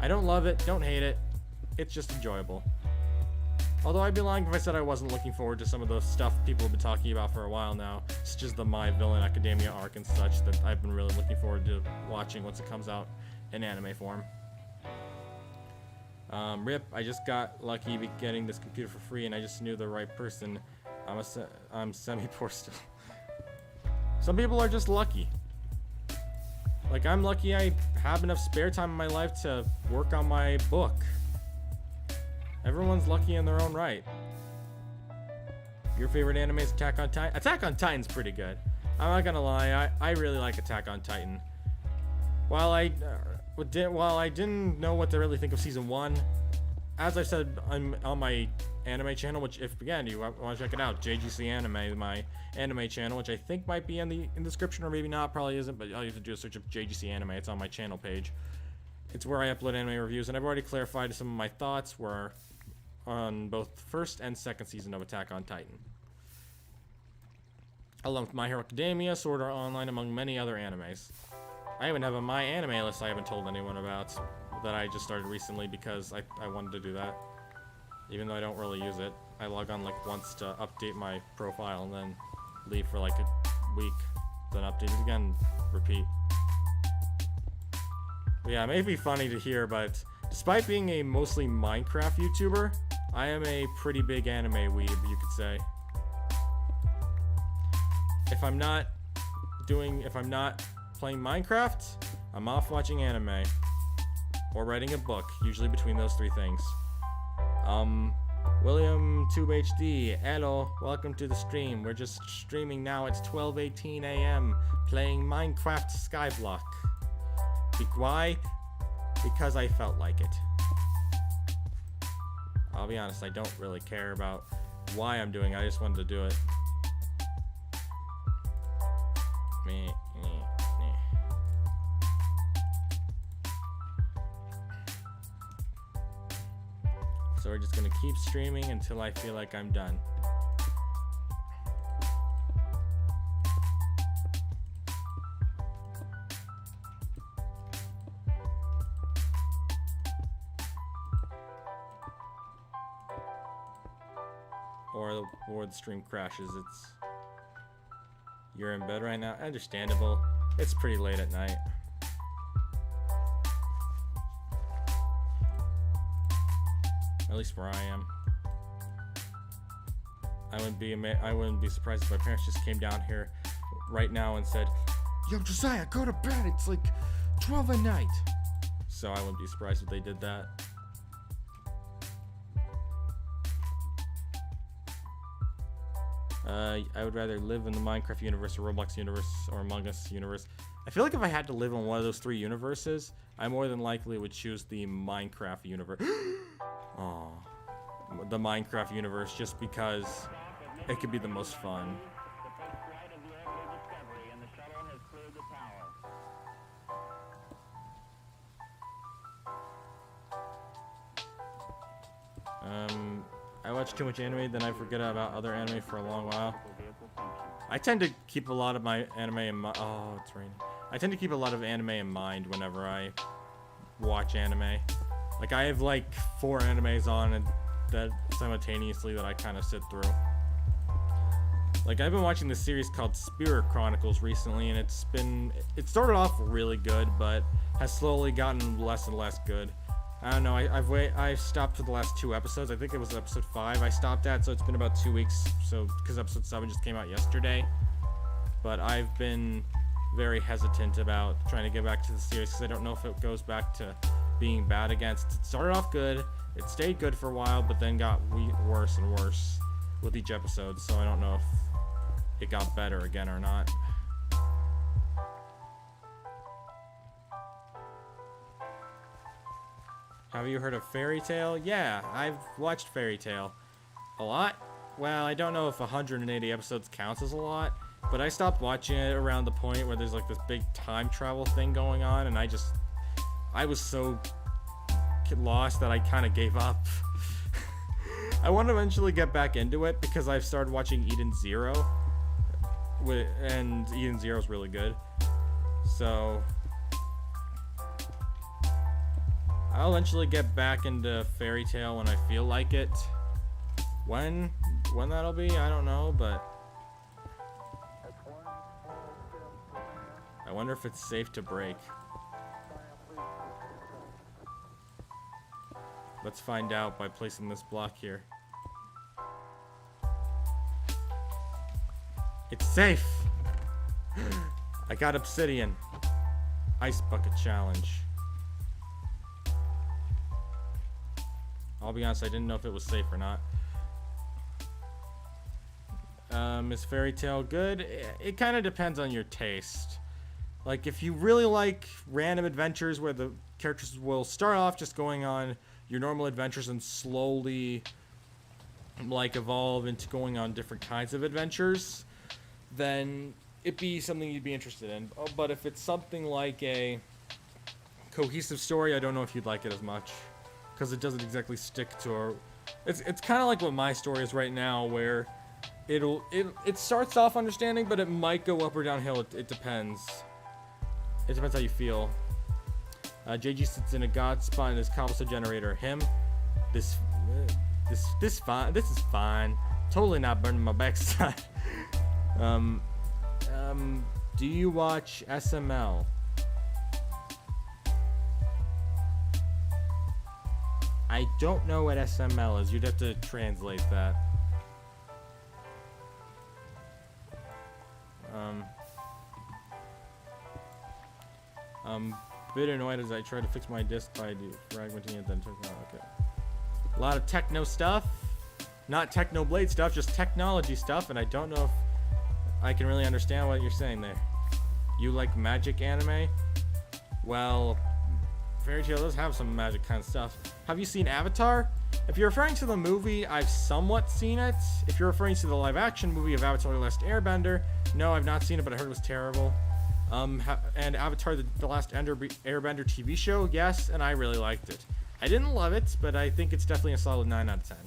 I don't love it, don't hate it. It's just enjoyable. Although I'd be lying if I said I wasn't looking forward to some of the stuff people have been talking about for a while now, such as the My Villain Academia arc and such, that I've been really looking forward to watching once it comes out in anime form. RIP, I just got lucky getting this computer for free, and I just knew the right person. I'm semi-poor still. Some people are just lucky. Like, I'm lucky I have enough spare time in my life to work on my book. Everyone's lucky in their own right. Your favorite anime is Attack on Titan? Attack on Titan's pretty good. I'm not gonna lie, I really like Attack on Titan. While I didn't know what to really think of season 1, as I said, I'm on my anime channel, which, if again you want to check it out, JGC Anime, my anime channel, which I think might be in the description, or maybe not, probably isn't, but all you have to do is search up JGC Anime. It's on my channel page. It's where I upload anime reviews, and I've already clarified some of my thoughts were on both first and second season of Attack on Titan, along with My Hero Academia, Sword Art Online, among many other animes. I even have a My Anime list I haven't told anyone about that I just started recently because I wanted to do that. Even though I don't really use it. I log on like once to update my profile and then leave for like a week. Then update it again, repeat. But yeah, it may be funny to hear, but despite being a mostly Minecraft YouTuber, I am a pretty big anime weeb, you could say. If I'm not playing Minecraft, I'm off watching anime or writing a book, usually between those three things. William TubeHD, hello, welcome to the stream. We're just streaming now. It's 12:18 a.m. playing Minecraft Skyblock. Why? Because I felt like it. I'll be honest, I don't really care about why I'm doing it. I just wanted to do it. So we're just gonna keep streaming until I feel like I'm done. Or the stream crashes. You're in bed right now. Understandable. It's pretty late at night. At least where I am. I wouldn't be surprised if my parents just came down here right now and said, "Yo, Josiah, go to bed. It's like 12 at night." So I wouldn't be surprised if they did that. I would rather live in the Minecraft universe or Roblox universe or Among Us universe. I feel like if I had to live in one of those three universes, I more than likely would choose the Minecraft universe. Oh, the Minecraft universe, just because it could be the most fun. I watch too much anime, then I forget about other anime for a long while. I tend to keep a lot of my anime in mind. Oh, it's raining. I tend to keep a lot of anime in mind whenever I watch anime. Like, I have like 4 animes on and that simultaneously that I kind of sit through. Like, I've been watching this series called Spirit Chronicles recently, and it started off really good, but has slowly gotten less and less good. I don't know, I've stopped for the last 2 episodes. I think it was episode 5 I stopped at, so it's been about 2 weeks, so because episode 7 just came out yesterday. But I've been very hesitant about trying to get back to the series because I don't know if it goes back to being bad again. It started off good, it stayed good for a while, but then got worse and worse with each episode, so I don't know if it got better again or not. Have you heard of Fairy Tail? Yeah, I've watched Fairy Tail. A lot? Well, I don't know if 180 episodes counts as a lot, but I stopped watching it around the point where there's like this big time travel thing going on, and I was so lost that I kind of gave up. I want to eventually get back into it because I've started watching Eden Zero, and Eden Zero is really good. So I'll eventually get back into Fairy Tail when I feel like it. When that'll be, I don't know, but I wonder if it's safe to break. Let's find out by placing this block here. It's safe! I got obsidian. Ice bucket challenge. I'll be honest, I didn't know if it was safe or not. Is Fairy Tale good? It kind of depends on your taste. Like, if you really like random adventures where the characters will start off just going on your normal adventures and slowly, like, evolve into going on different kinds of adventures, then it'd be something you'd be interested in. But if it's something like a cohesive story, I don't know if you'd like it as much, because it doesn't exactly stick to a... It's kind of like what my story is right now, where it starts off understanding, but it might go up or downhill. It depends. It depends how you feel. JG sits in a god spot in his cobblestone generator. Him, this is fine. Totally not burning my backside. Do you watch SML? I don't know what SML is. You'd have to translate that. Bit annoyed as I tried to fix my disc by fragmenting it, then took it out. Okay. A lot of techno stuff. Not Technoblade stuff, just technology stuff, and I don't know if I can really understand what you're saying there. You like magic anime? Well, Fairy Tail does have some magic kind of stuff. Have you seen Avatar? If you're referring to the movie, I've somewhat seen it. If you're referring to the live-action movie of Avatar: The Last Airbender, no, I've not seen it, but I heard it was terrible. And Avatar: The Last Airbender TV show, yes, and I really liked it. I didn't love it, but I think it's definitely a solid 9 out of 10.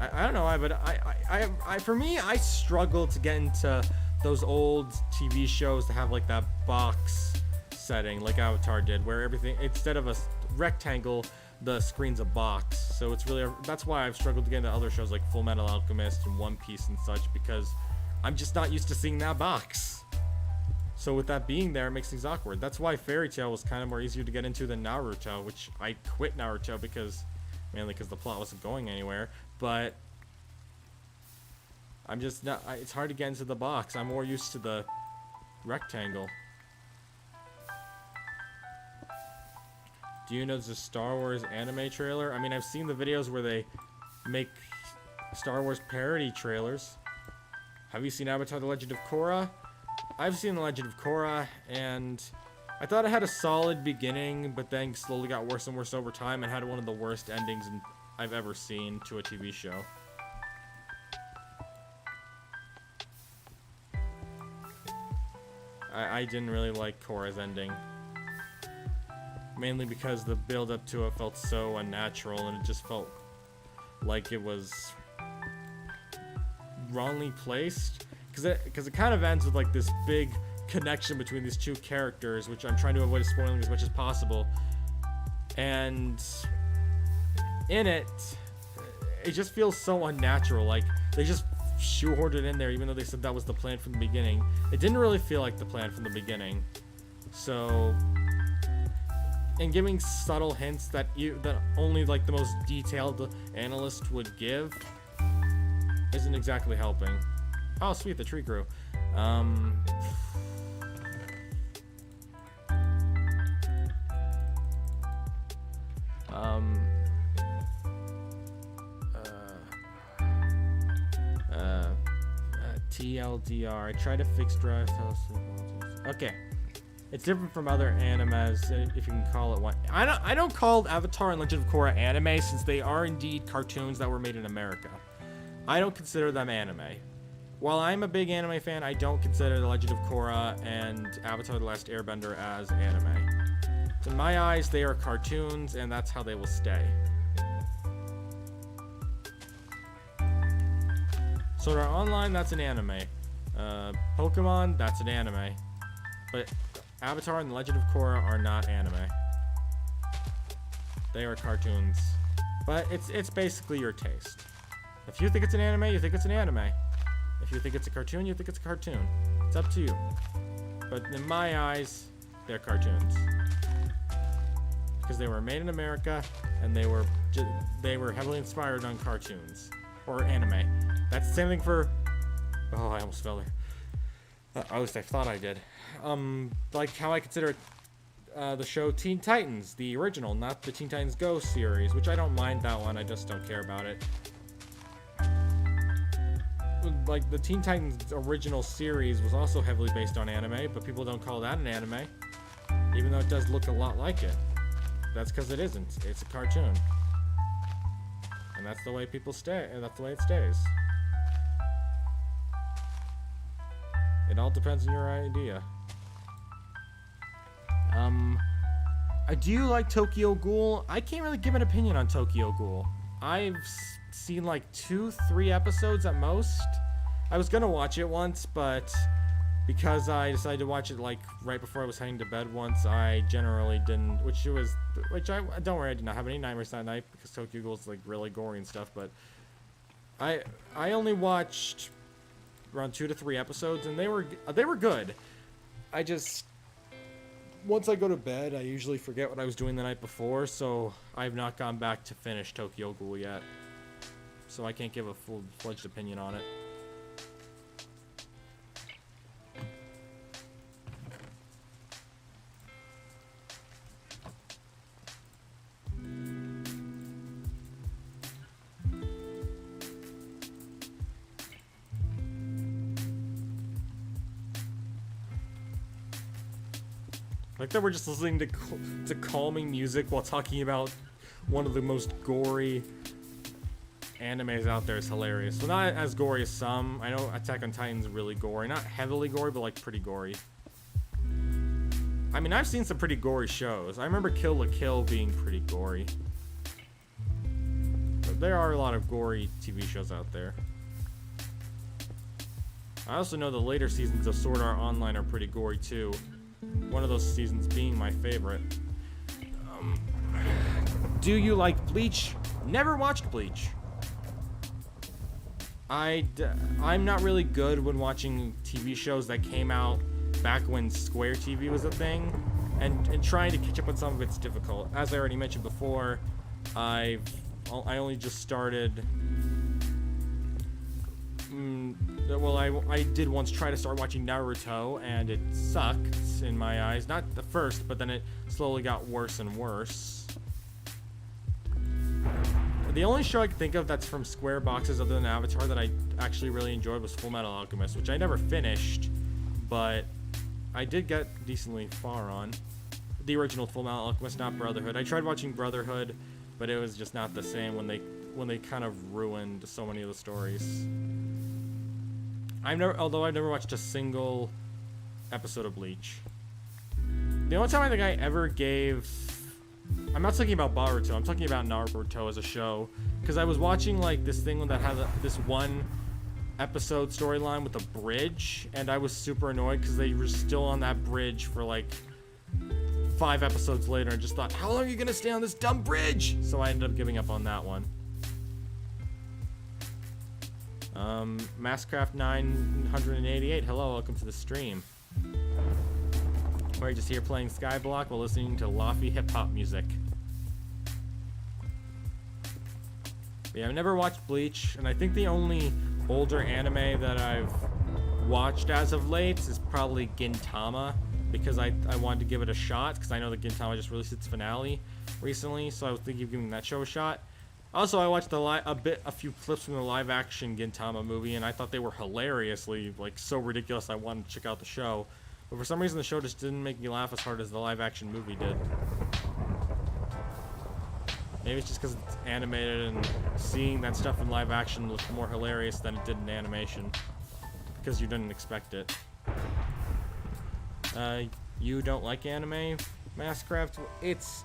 I don't know, but for me, I struggle to get into those old TV shows that have like that box setting, like Avatar did, where everything, instead of a rectangle, the screen's a box. So it's really, that's why I've struggled to get into other shows like Full Metal Alchemist and One Piece and such, because I'm just not used to seeing that box. So with that being there, it makes things awkward. That's why Fairy Tail was kind of more easier to get into than Naruto, which I quit Naruto mainly because the plot wasn't going anywhere. But I'm just not, it's hard to get into the box. I'm more used to the rectangle. Do you know there's a Star Wars anime trailer? I mean, I've seen the videos where they make Star Wars parody trailers. Have you seen Avatar: The Legend of Korra? I've seen The Legend of Korra, and I thought it had a solid beginning, but then slowly got worse and worse over time, and had one of the worst endings I've ever seen to a TV show. I didn't really like Korra's ending. Mainly because the build-up to it felt so unnatural, and it just felt like it was wrongly placed. Because it kind of ends with like this big connection between these two characters, which I'm trying to avoid spoiling as much as possible. And in it, it just feels so unnatural. Like they just shoehorned it in there, even though they said that was the plan from the beginning. It didn't really feel like the plan from the beginning. So, and giving subtle hints that only like the most detailed analyst would give isn't exactly helping. Oh, sweet, the tree grew. TLDR. I try to fix drive. Okay. It's different from other animes, if you can call it one. I don't call Avatar and Legend of Korra anime, since they are indeed cartoons that were made in America. I don't consider them anime. While I'm a big anime fan, I don't consider The Legend of Korra and Avatar: The Last Airbender as anime. So in my eyes, they are cartoons, and that's how they will stay. Sword Art Online, that's an anime. Pokemon, that's an anime. But Avatar and The Legend of Korra are not anime. They are cartoons. But it's basically your taste. If you think it's an anime, you think it's an anime. If you think it's a cartoon, you think it's a cartoon. It's up to you. But in my eyes, they're cartoons. Because they were made in America, and they were heavily inspired on cartoons. Or anime. That's the same thing for... Oh, I almost fell there. At least I thought I did. Like how I consider the show Teen Titans, the original, not the Teen Titans Go series, which I don't mind that one, I just don't care about it. Like, the Teen Titans original series was also heavily based on anime, but people don't call that an anime, even though it does look a lot like it. That's because it isn't. It's a cartoon. And that's the way people stay, and that's the way it stays. It all depends on your idea. Do you like Tokyo Ghoul? I can't really give an opinion on Tokyo Ghoul. I've seen like 2-3 episodes at most. I was gonna watch it once, but because I decided to watch it like right before I was heading to bed once, I generally didn't. Don't worry, I did not have any nightmares that night because Tokyo Ghoul is like really gory and stuff. But I only watched around 2 to 3 episodes, and they were good. I just, once I go to bed, I usually forget what I was doing the night before, so I've not gone back to finish Tokyo Ghoul yet. So I can't give a full-fledged opinion on it. Like that we're just listening to calming music while talking about one of the most gory animes out there is hilarious. Well, not as gory as some. I know Attack on Titan's really gory. Not heavily gory, but like pretty gory. I mean, I've seen some pretty gory shows. I remember Kill la Kill being pretty gory. But there are a lot of gory TV shows out there. I also know the later seasons of Sword Art Online are pretty gory too. One of those seasons being my favorite. Do you like Bleach? Never watched Bleach. I'm not really good when watching TV shows that came out back when Square TV was a thing, and trying to catch up on some of it's difficult. As I already mentioned before, I only just started. Well, I did once try to start watching Naruto, and it sucked in my eyes. Not the first, but then it slowly got worse and worse. The only show I can think of that's from Square Boxes other than Avatar that I actually really enjoyed was Full Metal Alchemist, which I never finished, but I did get decently far on. The original Full Metal Alchemist, not Brotherhood. I tried watching Brotherhood, but it was just not the same when they kind of ruined so many of the stories. Although I've never watched a single episode of Bleach. The only time I think I ever gave... I'm not talking about Boruto, I'm talking about Naruto as a show. Because I was watching like this thing that had this one episode storyline with a bridge, and I was super annoyed because they were still on that bridge for like 5 episodes later and just thought, how long are you going to stay on this dumb bridge? So I ended up giving up on that one. Masscraft 988, hello, welcome to the stream. We're just here playing Skyblock while listening to lofi hip-hop music. But yeah, I've never watched Bleach, and I think the only older anime that I've watched as of late is probably Gintama, because I wanted to give it a shot, because I know that Gintama just released its finale recently, so I was thinking of giving that show a shot. Also, I watched a few clips from the live-action Gintama movie, and I thought they were hilariously, like, so ridiculous I wanted to check out the show. But for some reason, the show just didn't make me laugh as hard as the live-action movie did. Maybe it's just because it's animated, and seeing that stuff in live-action looked more hilarious than it did in animation. Because you didn't expect it. You don't like anime, Masscraft? It's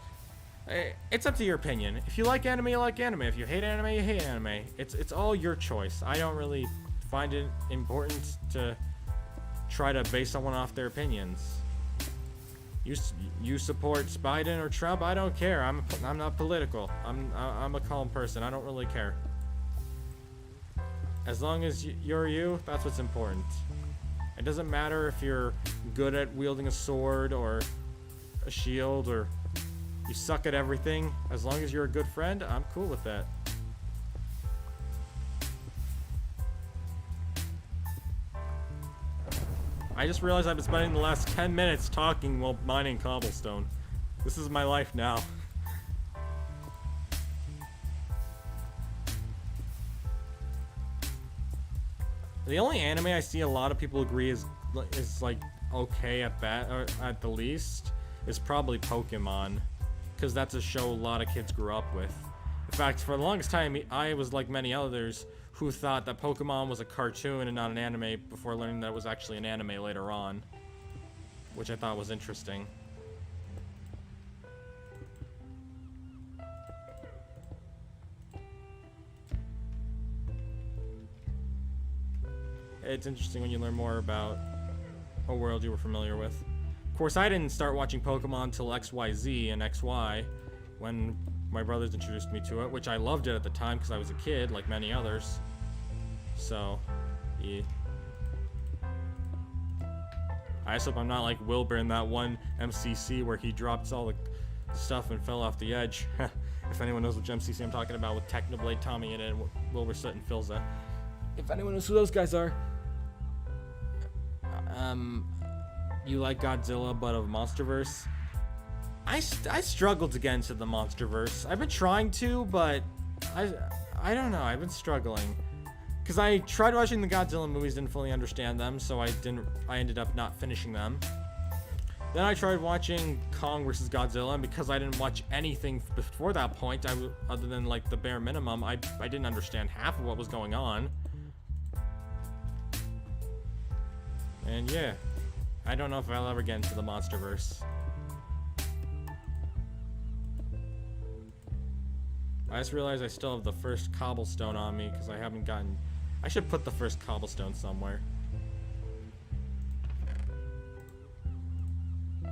up to your opinion. If you like anime, you like anime. If you hate anime, you hate anime. It's all your choice. I don't really find it important to try to base someone off their opinions. You support Biden or Trump? I don't care. I'm not political. I'm a calm person. I don't really care. As long as you're you, that's what's important. It doesn't matter if you're good at wielding a sword or a shield or you suck at everything. As long as you're a good friend, I'm cool with that. I just realized I've been spending the last 10 minutes talking while mining cobblestone. This is my life now. The only anime I see a lot of people agree is like okay at that, or at the least, is probably Pokemon, because that's a show a lot of kids grew up with. In fact, for the longest time, I was like many others who thought that Pokemon was a cartoon and not an anime before learning that it was actually an anime later on, which I thought was interesting. It's interesting when you learn more about a world you were familiar with. Of course, I didn't start watching Pokemon until XYZ and XY, when my brothers introduced me to it, which I loved it at the time because I was a kid, like many others. So, yeah. I just hope I'm not like Wilbur in that one MCC where he dropped all the stuff and fell off the edge. If anyone knows which MCC I'm talking about, with Technoblade Tommy in it and Wilbur Soot and Philza. If anyone knows who those guys are. You like Godzilla, but of MonsterVerse? I struggled to get into the MonsterVerse. I've been trying to, but I don't know. I've been struggling. Because I tried watching the Godzilla movies, didn't fully understand them, so I ended up not finishing them. Then I tried watching Kong vs. Godzilla, and because I didn't watch anything before that point, other than like the bare minimum, I didn't understand half of what was going on. And yeah, I don't know if I'll ever get into the MonsterVerse. I just realized I still have the first cobblestone on me because I haven't gotten... I should put the first cobblestone somewhere.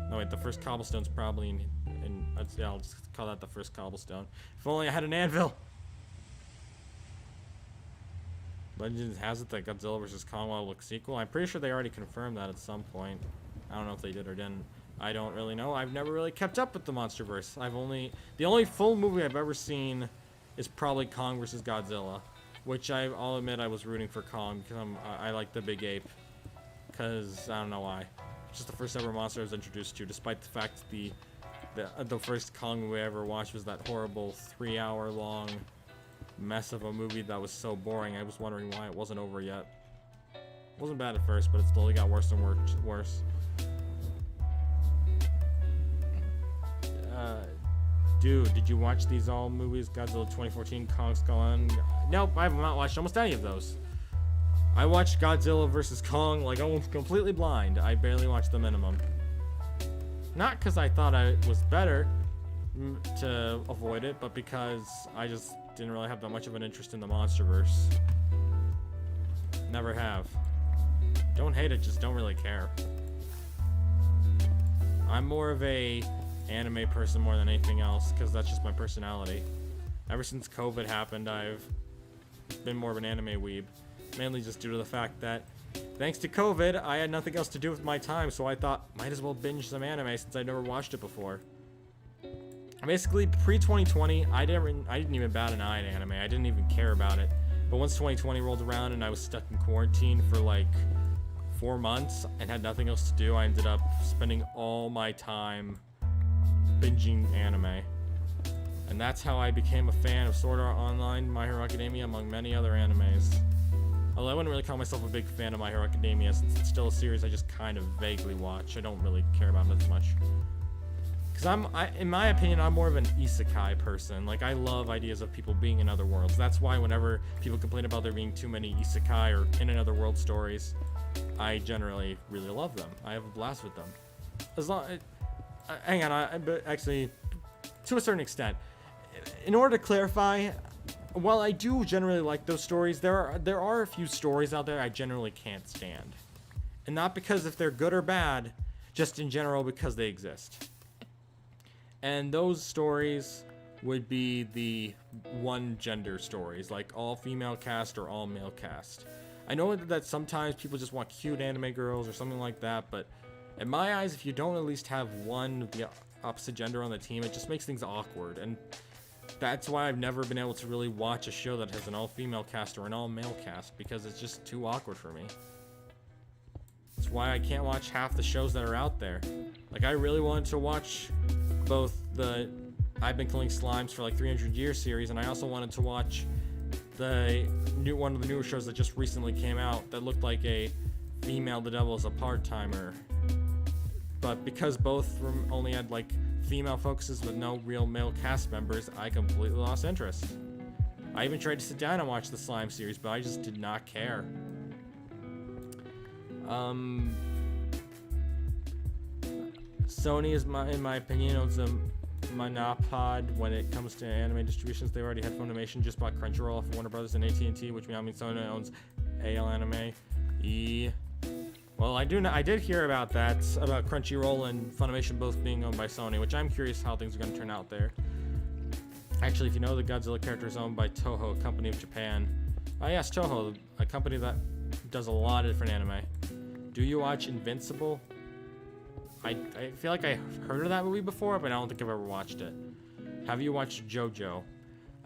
No wait, the first cobblestone's probably in yeah, I'll just call that the first cobblestone. If only I had an anvil! Legend has it that Godzilla vs. Kong will look sequel. I'm pretty sure they already confirmed that at some point. I don't know if they did or didn't. I don't really know. I've never really kept up with the MonsterVerse. The only full movie I've ever seen is probably Kong vs. Godzilla, which I'll admit I was rooting for Kong because I like the big ape. Because I don't know why. It's just the first ever monster I was introduced to, despite the fact the first Kong movie I ever watched was that horrible 3-hour long mess of a movie that was so boring. I was wondering why it wasn't over yet. It wasn't bad at first, but it slowly got worse and worse. Dude, did you watch these all movies? Godzilla 2014, Kong Skull Island? Nope, I have not watched almost any of those. I watched Godzilla vs. Kong like almost completely blind. I barely watched the minimum. Not because I thought I was better to avoid it, but because I just didn't really have that much of an interest in the MonsterVerse. Never have. Don't hate it, just don't really care. I'm more of a anime person more than anything else, because that's just my personality. Ever since COVID happened, I've been more of an anime weeb. Mainly just due to the fact that, thanks to COVID, I had nothing else to do with my time, so I thought, might as well binge some anime since I never watched it before. Basically, pre-2020, I didn't even bat an eye at anime. I didn't even care about it. But once 2020 rolled around and I was stuck in quarantine for like 4 months and had nothing else to do, I ended up spending all my time binging anime. And that's how I became a fan of Sword Art Online, My Hero Academia, among many other animes. Although I wouldn't really call myself a big fan of My Hero Academia, since it's still a series I just kind of vaguely watch. I don't really care about it as much. Because in my opinion, I'm more of an isekai person. Like, I love ideas of people being in other worlds. That's why whenever people complain about there being too many isekai or in another world stories, I generally really love them. I have a blast with them. As long... hang on, but actually, to a certain extent. In order to clarify, while I do generally like those stories, there are a few stories out there I generally can't stand. And not because if they're good or bad, just in general because they exist. And those stories would be the one gender stories, like all female cast or all male cast. I know that sometimes people just want cute anime girls or something like that, but in my eyes, if you don't at least have one of the opposite gender on the team, it just makes things awkward. And that's why I've never been able to really watch a show that has an all-female cast or an all-male cast, because it's just too awkward for me. That's why I can't watch half the shows that are out there. Like, I really wanted to watch both the I've Been Killing Slimes for like 300 Years series, and I also wanted to watch the one of the newer shows that just recently came out that looked like a female The Devil is a part-timer. But because both only had like female focuses with no real male cast members, I completely lost interest. I even tried to sit down and watch the Slime series, but I just did not care. Sony is, in my opinion, owns a monopod when it comes to anime distributions. They already had Funimation, just bought Crunchyroll off of Warner Brothers and AT&T, which now means Sony owns AL Anime. Well, I did hear about that, about Crunchyroll and Funimation both being owned by Sony, which I'm curious how things are going to turn out there. Actually, if you know, the Godzilla character is owned by Toho, a company of Japan. Yes, Toho, a company that does a lot of different anime. Do you watch Invincible? I feel like I've heard of that movie before, but I don't think I've ever watched it. Have you watched JoJo?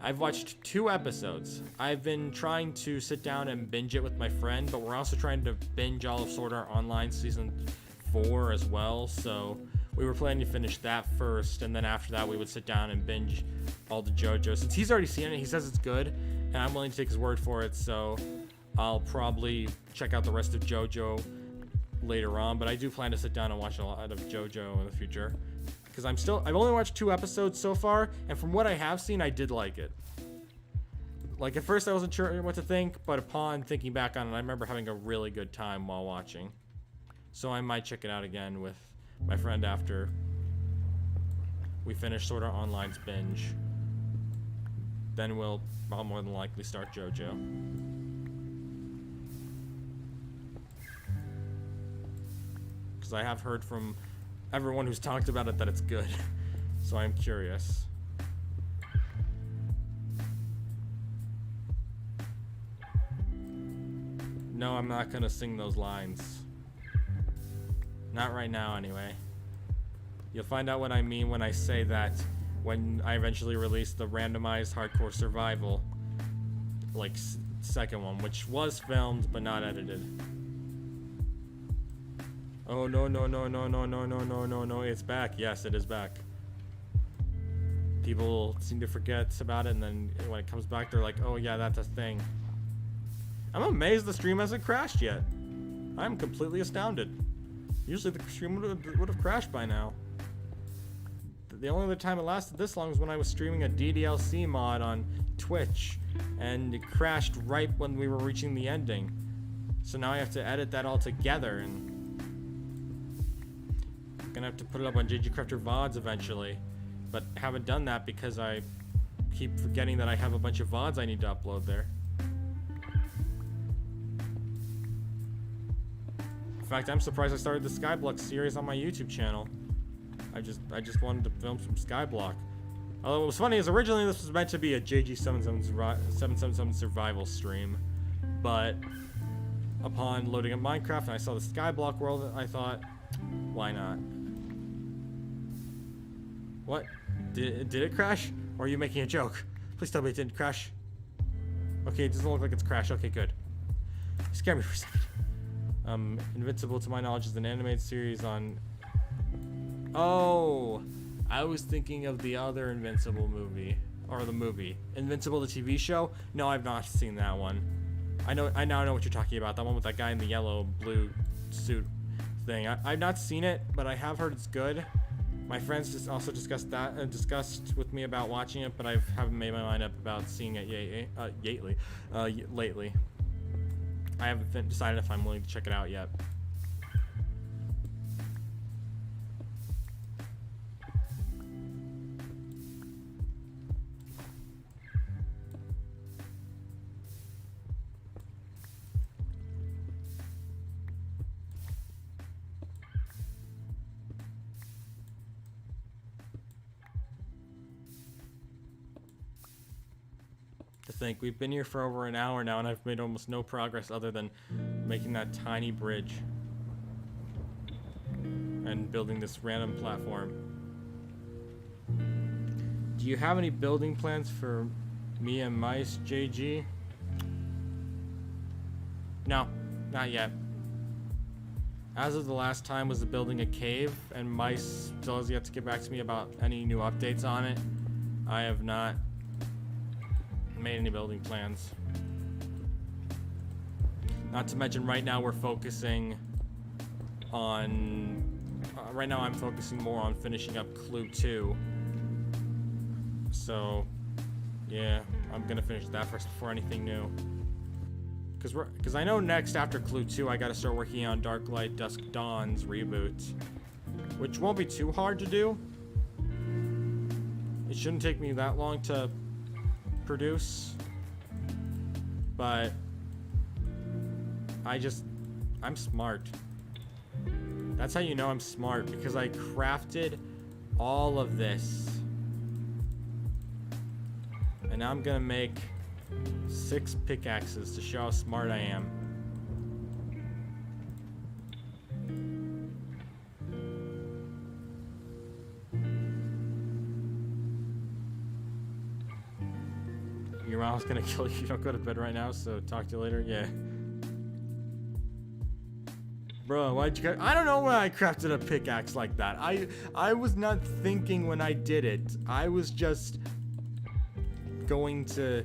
I've watched 2 episodes. I've been trying to sit down and binge it with my friend, but we're also trying to binge all of Sword Art Online Season 4 as well, so we were planning to finish that first, and then after that we would sit down and binge all the JoJo. Since he's already seen it, he says it's good, and I'm willing to take his word for it, so I'll probably check out the rest of JoJo later on, but I do plan to sit down and watch a lot of JoJo in the future. Because I've only watched 2 episodes so far, and from what I have seen, I did like it. Like, at first I wasn't sure what to think, but upon thinking back on it, I remember having a really good time while watching. So I might check it out again with my friend after we finish Sword Art Online's binge. Then I'll more than likely start JoJo. Because I have heard from everyone who's talked about it that it's good. So I'm curious. No, I'm not gonna sing those lines. Not right now, anyway. You'll find out what I mean when I say that when I eventually release the randomized hardcore survival, like, second one, which was filmed but not edited. Oh, no, it's back. Yes, it is back. People seem to forget about it, and then when it comes back, they're like, oh yeah, that's a thing. I'm amazed the stream hasn't crashed yet. I'm completely astounded. Usually the stream would have crashed by now. The only other time it lasted this long was when I was streaming a DDLC mod on Twitch, and it crashed right when we were reaching the ending. So now I have to edit that all together, and gonna have to put it up on JG Crafter VODs eventually, but haven't done that because I keep forgetting that I have a bunch of VODs I need to upload there. In fact, I'm surprised I started the Skyblock series on my YouTube channel. I just wanted to film some Skyblock. Although what was funny is originally this was meant to be a JG777 survival stream, but upon loading up Minecraft and I saw the Skyblock world, I thought, why not? What? Did it crash? Or are you making a joke? Please tell me it didn't crash. Okay, it doesn't look like it's crashed. Okay, good. You scared me for a second. Invincible, to my knowledge, is an animated series on... Oh! I was thinking of the other Invincible movie. Or the movie. Invincible, the TV show? No, I've not seen that one. I now know what you're talking about. That one with that guy in the yellow-blue suit thing. I've not seen it, but I have heard it's good. My friends just also discussed with me about watching it, but I haven't made my mind up about seeing it lately. I haven't decided if I'm willing to check it out yet. think we've been here for over an hour now, and I've made almost no progress other than making that tiny bridge and building this random platform. Do you have any building plans for me and Mice, JG? No, not yet. As of the last time was building a cave, and Mice still has yet to get back to me about any new updates on it. I have not made any building plans. Not to mention right now we're focusing on... right now I'm focusing more on finishing up Clue 2. So, yeah, I'm gonna finish that first before anything new. Because I know next after Clue 2 I gotta start working on Dark Light Dusk Dawn's reboot, which won't be too hard to do. It shouldn't take me that long to produce, but I'm smart. That's how you know I'm smart, because I crafted all of this, and now I'm gonna make 6 pickaxes to show how smart I am. Your mom's gonna kill you if you don't go to bed right now, so talk to you later. Yeah. Bro, why'd you... I don't know why I crafted a pickaxe like that. I was not thinking when I did it. I was just going to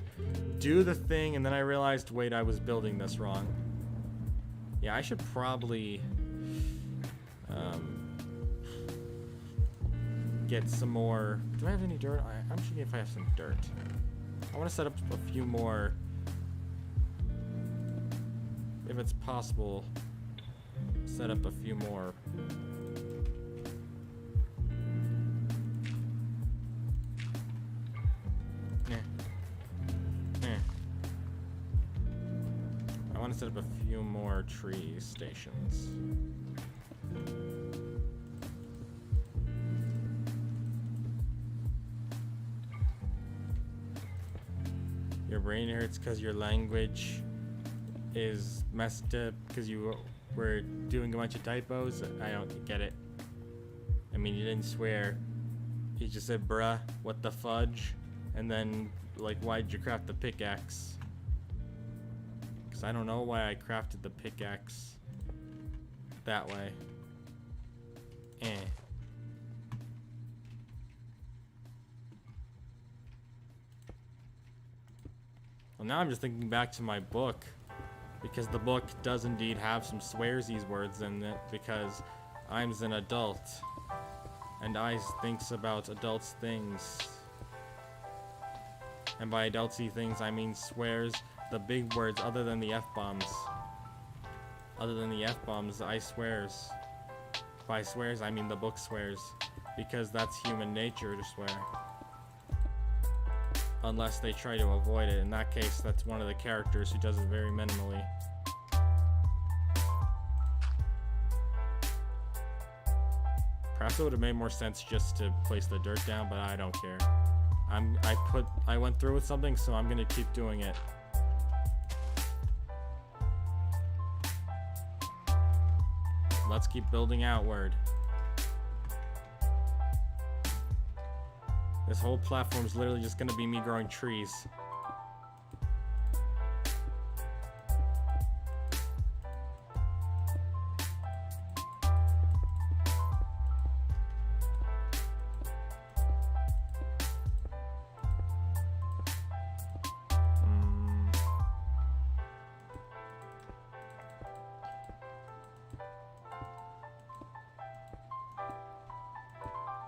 do the thing, and then I realized, wait, I was building this wrong. Yeah, I should probably get some more... Do I have any dirt? I'm checking if I have some dirt. I want to set up a few more, if it's possible, set up a few more. I want to set up a few more tree stations. Your brain hurts because your language is messed up because you were doing a bunch of typos. I don't get it. I mean, you didn't swear. You just said, bruh, what the fudge? And then, like, why'd you craft the pickaxe? Because I don't know why I crafted the pickaxe that way. Well, now I'm just thinking back to my book, because the book does indeed have some swearsies words in it, because I'm an adult, and I thinks about adults things. And by adultsy things, I mean swears, the big words other than the F-bombs. Other than the F-bombs, I swears. By swears, I mean the book swears, because that's human nature to swear. Unless they try to avoid it. In that case, that's one of the characters who does it very minimally. Perhaps it would have made more sense just to place the dirt down, but I don't care. I went through with something, so I'm gonna keep doing it. Let's keep building outward. This whole platform is literally just gonna be me growing trees.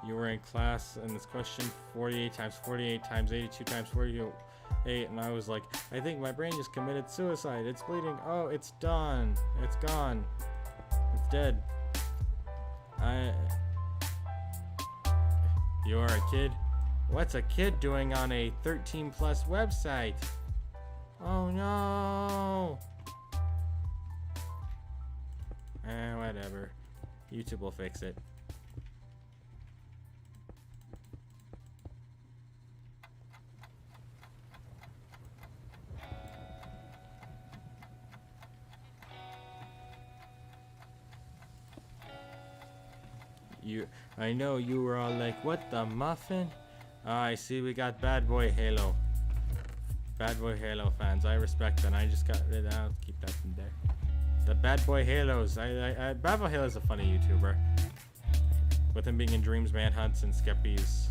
You were in class and this question 48 times 48 times 82 times 48, and I was like, I think my brain just committed suicide. It's bleeding. Oh, it's done. It's gone. It's dead. You're a kid? What's a kid doing on a 13+ website? Oh no. Whatever. YouTube will fix it. I know you were all like, what the muffin? I see we got Bad Boy Halo. Bad Boy Halo fans, I respect that. I just got rid of. I'll keep that in there. The Bad Boy Halos. Bad Boy Halo's a funny YouTuber. With him being in Dreams, Manhunts, and Skeppies.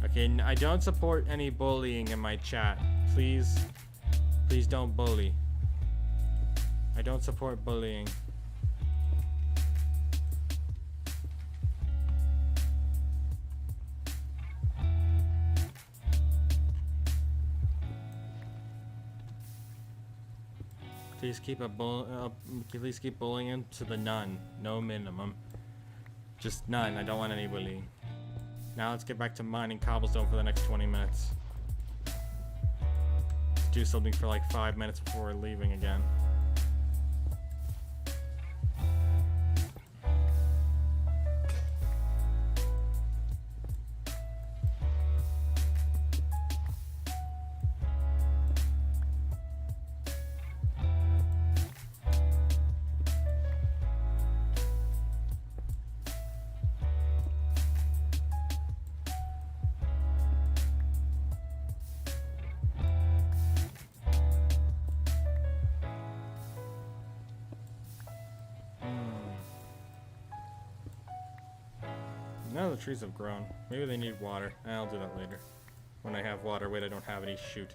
Okay, I don't support any bullying in my chat. Please don't bully. I don't support bullying. Please keep bullying him to the none. No minimum. Just none. I don't want any bullying. Now let's get back to mining cobblestone for the next 20 minutes. Let's do something for like 5 minutes before we're leaving again. Now the trees have grown. Maybe they need water. I'll do that later. When I have water. Wait, I don't have any. Shoot.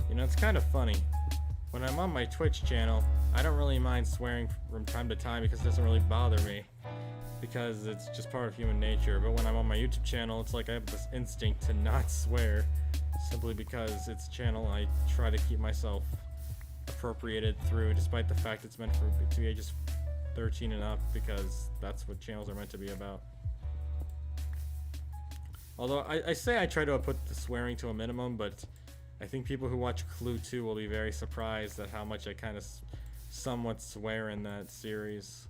You know, it's kind of funny. When I'm on my Twitch channel, I don't really mind swearing from time to time because it doesn't really bother me. Because it's just part of human nature. But when I'm on my YouTube channel, it's like I have this instinct to not swear. Simply because it's a channel I try to keep myself appropriated through, despite the fact it's meant to be ages 13 and up, because that's what channels are meant to be about. Although I say I try to put the swearing to a minimum, but I think people who watch Clue 2 will be very surprised at how much I kind of somewhat swear in that series,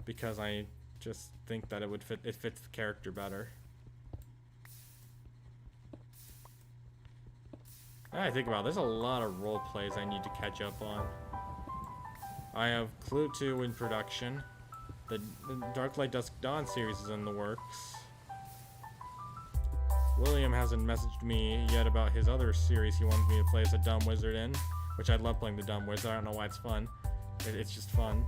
because I just think that it fits the character better. I think about it, there's a lot of role plays I need to catch up on. I have Clue 2 in production. The Dark Light Dusk Dawn series is in the works. William hasn't messaged me yet about his other series he wants me to play as a dumb wizard in, which I love playing the dumb wizard. I don't know why it's fun. It's just fun.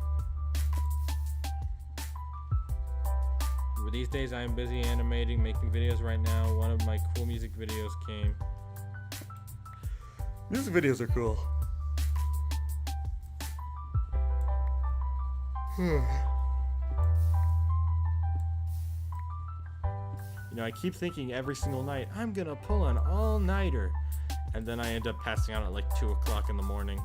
But these days I am busy animating, making videos right now. One of my cool music videos came. Music videos are cool. You know, I keep thinking every single night, I'm gonna pull an all-nighter. And then I end up passing out at like 2 o'clock in the morning.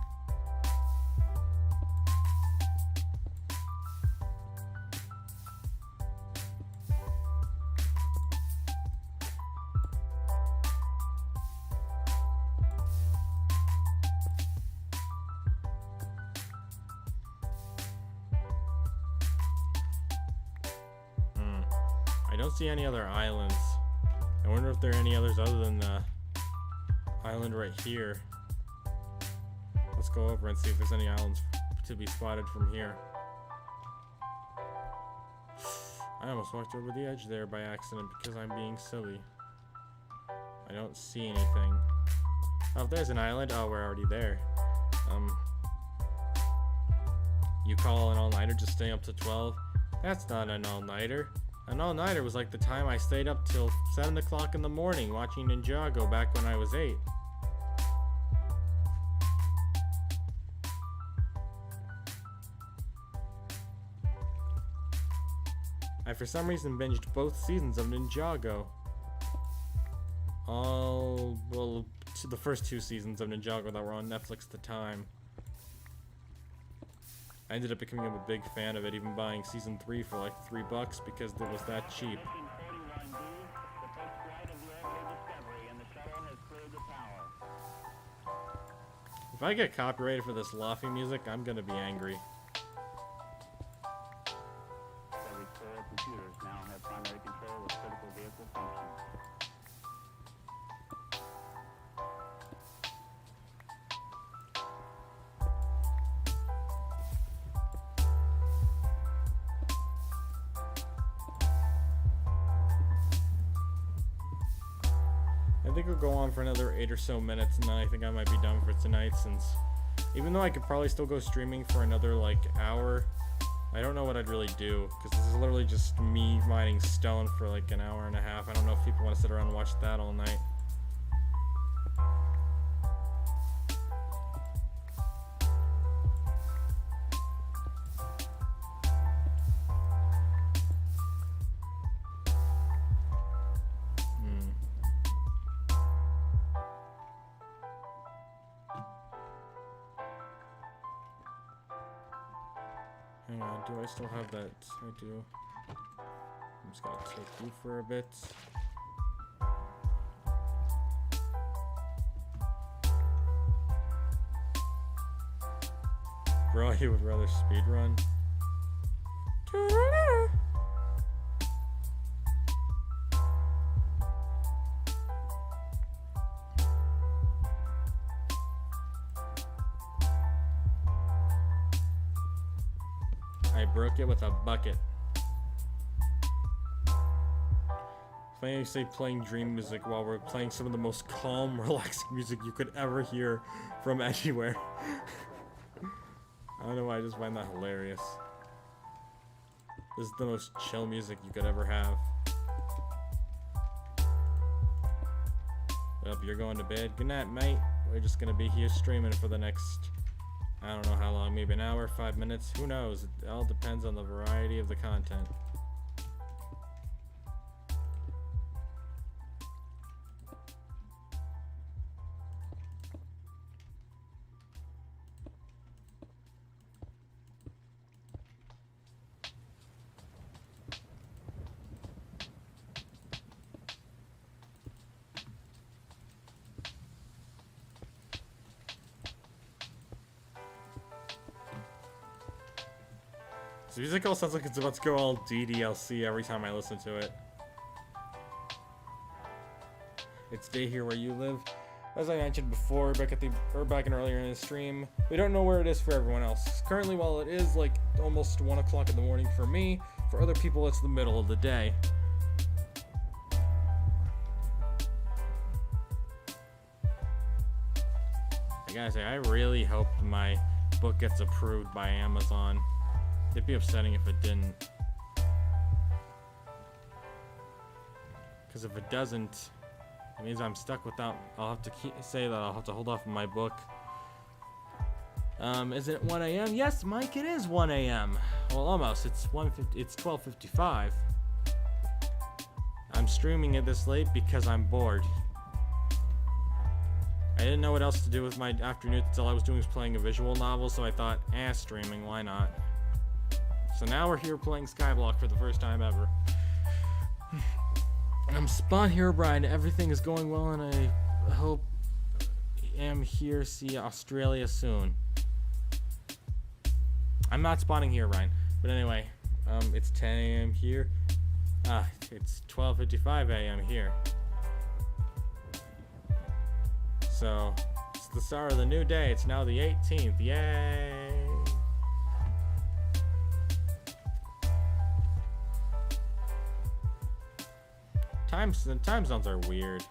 I don't see any other islands. I wonder if there are any others other than the island right here. Let's go over and see if there's any islands to be spotted from here. I almost walked over the edge there by accident because I'm being silly. I don't see anything. Oh, there's an island. Oh, we're already there. You call an all-nighter just stay up to 12? That's not an all-nighter. An all-nighter was like the time I stayed up till 7 o'clock in the morning watching Ninjago back when I was 8. I for some reason binged both seasons of Ninjago. Well, the first 2 seasons of Ninjago that were on Netflix at the time. I ended up becoming a big fan of it, even buying season 3 for like $3 because it was that cheap. If I get copyrighted for this laughing music, I'm gonna be angry. Computers now have primary control of critical vehicle functions. think it'll go on for another 8 or so minutes, and then I think I might be done for tonight, since even though I could probably still go streaming for another like hour, I don't know what I'd really do, because this is literally just me mining stone for like an hour and a half. I don't know if people want to sit around and watch that all night. Hang on, do I still have that? I do. I'm just gonna take you for a bit. Bro, you would rather speedrun? I broke it with a bucket. Funny you say playing dream music while we're playing some of the most calm, relaxing music you could ever hear from anywhere. I don't know why, I just find that hilarious. This is the most chill music you could ever have. Well, you're going to bed. Good night, mate. We're just gonna be here streaming for the next, I don't know how long, maybe an hour, 5 minutes, who knows? It all depends on the variety of the content. This music all sounds like it's about to go all DDLC every time I listen to it. It's day here where you live. As I mentioned before, back in earlier in the stream, we don't know where it is for everyone else. Currently, while it is like almost 1 o'clock in the morning for me, for other people it's the middle of the day. I gotta say, I really hope my book gets approved by Amazon. It'd be upsetting if it didn't. Because if it doesn't, it means I'm stuck without. I'll have to say that I'll have to hold off on my book. Is it 1 a.m.? Yes, Mike, it is 1 a.m. Well, almost. It's 12:55. I'm streaming it this late because I'm bored. I didn't know what else to do with my afternoon until I was doing playing a visual novel, so I thought, streaming, why not? So now we're here playing Skyblock for the first time ever. I'm Spawn Hero Brian. Everything is going well, and I hope am here see Australia soon. I'm not spawning here, Brian. But anyway, it's 10 a.m. here. It's 12:55 a.m. here. So it's the start of the new day. It's now the 18th. Yay! Time zones are weird.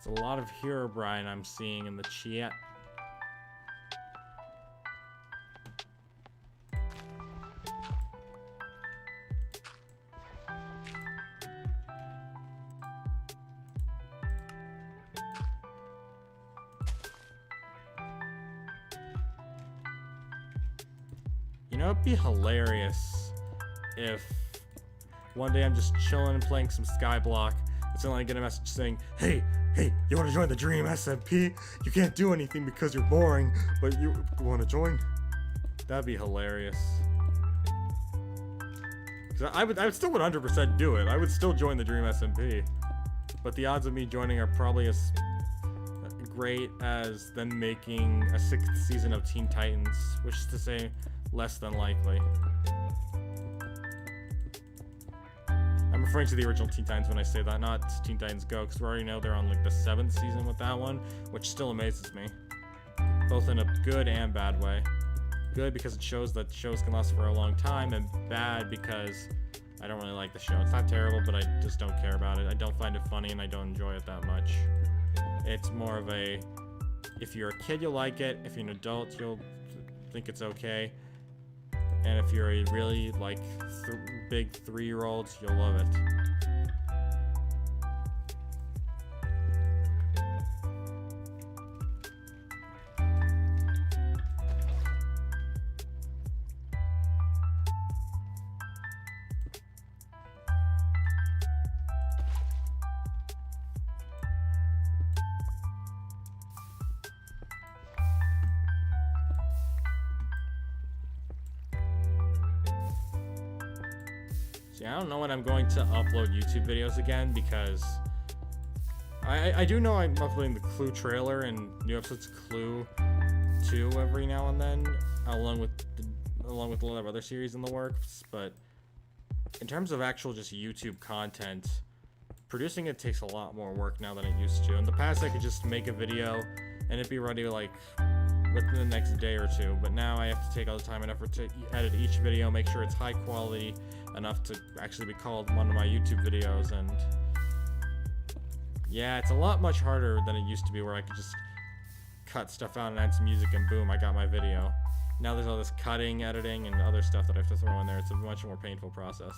It's a lot of Herobrine I'm seeing in the chat. You know, it'd be hilarious if one day I'm just chilling and playing some Skyblock. It's only I get a message saying, "Hey, Hey, you want to join the Dream SMP? You can't do anything because you're boring, but you want to join? That'd be hilarious. 'Cause I would still 100% do it. I would still join the Dream SMP. But the odds of me joining are probably as great as them making a 6th season of Teen Titans, which is to say, less than likely. I'm referring to the original Teen Titans when I say that, not Teen Titans Go, because we already know they're on like the 7th season with that one, which still amazes me. Both in a good and bad way. Good because it shows that shows can last for a long time, and bad because I don't really like the show. It's not terrible, but I just don't care about it. I don't find it funny, and I don't enjoy it that much. It's more of a, if you're a kid, you'll like it. If you're an adult, you'll think it's okay. And if you're a really, like, big 3-year-old, you'll love it. See, I don't know when I'm going to upload YouTube videos again, because I do know I'm uploading the Clue trailer and new episodes of Clue 2 every now and then, along with a lot of other series in the works. But in terms of actual just YouTube content, producing it takes a lot more work now than it used to. In the past, I could just make a video and it'd be ready like within the next day or two, but now I have to take all the time and effort to edit each video, make sure it's high quality enough to actually be called one of my YouTube videos. And yeah, it's a lot much harder than it used to be, where I could just cut stuff out and add some music and boom, I got my video. Now there's all this cutting, editing, and other stuff that I have to throw in there. It's a much more painful process.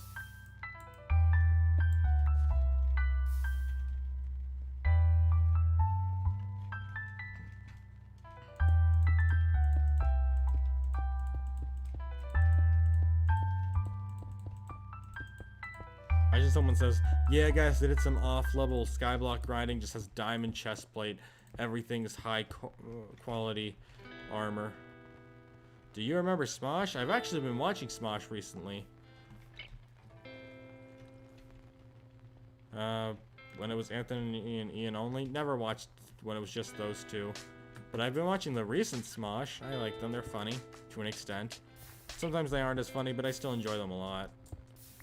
Imagine someone says, yeah guys, they did some off-level Skyblock grinding, just has diamond chest plate, everything is high quality armor. Do you remember Smosh? I've actually been watching Smosh recently. When it was Anthony and Ian only. Never watched when it was just those two. But I've been watching the recent Smosh. I like them, they're funny, to an extent. Sometimes they aren't as funny, but I still enjoy them a lot.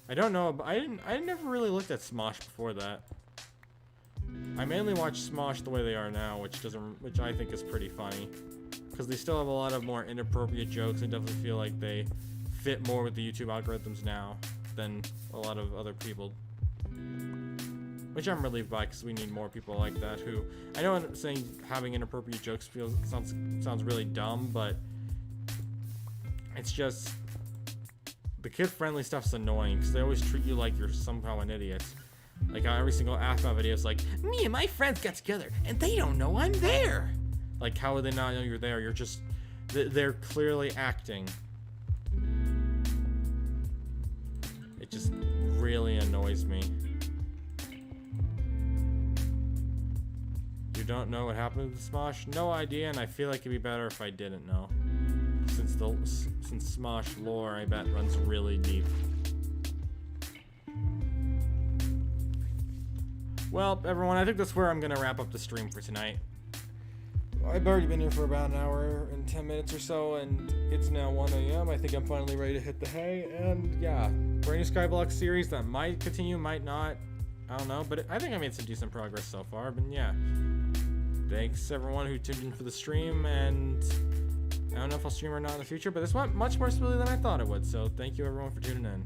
I don't know, but I never really looked at Smosh before that. I mainly watch Smosh the way they are now, which I think is pretty funny, because they still have a lot of more inappropriate jokes. I definitely feel like they fit more with the YouTube algorithms now than a lot of other people, which I'm relieved by, because we need more people like that. Who, I know I'm saying having inappropriate jokes sounds really dumb, but it's just, the kid-friendly stuff's annoying, because they always treat you like you're somehow an idiot. Like every single AFMA video is like, me and my friends got together, and they don't know I'm there. Like, how would they not know you're there? You're just, they're clearly acting. It just really annoys me. You don't know what happened with Smosh? No idea, and I feel like it'd be better if I didn't know. Since Smosh lore, I bet, runs really deep. Well, everyone, I think that's where I'm gonna wrap up the stream for tonight. I've already been here for about an hour and 10 minutes or so, and it's now 1 a.m. I think I'm finally ready to hit the hay, and yeah, brand new Skyblock series that might continue, might not. I don't know, but I think I made some decent progress so far, but yeah. Thanks everyone who tuned in for the stream, and I don't know if I'll stream or not in the future, but this went much more smoothly than I thought it would, so thank you everyone for tuning in.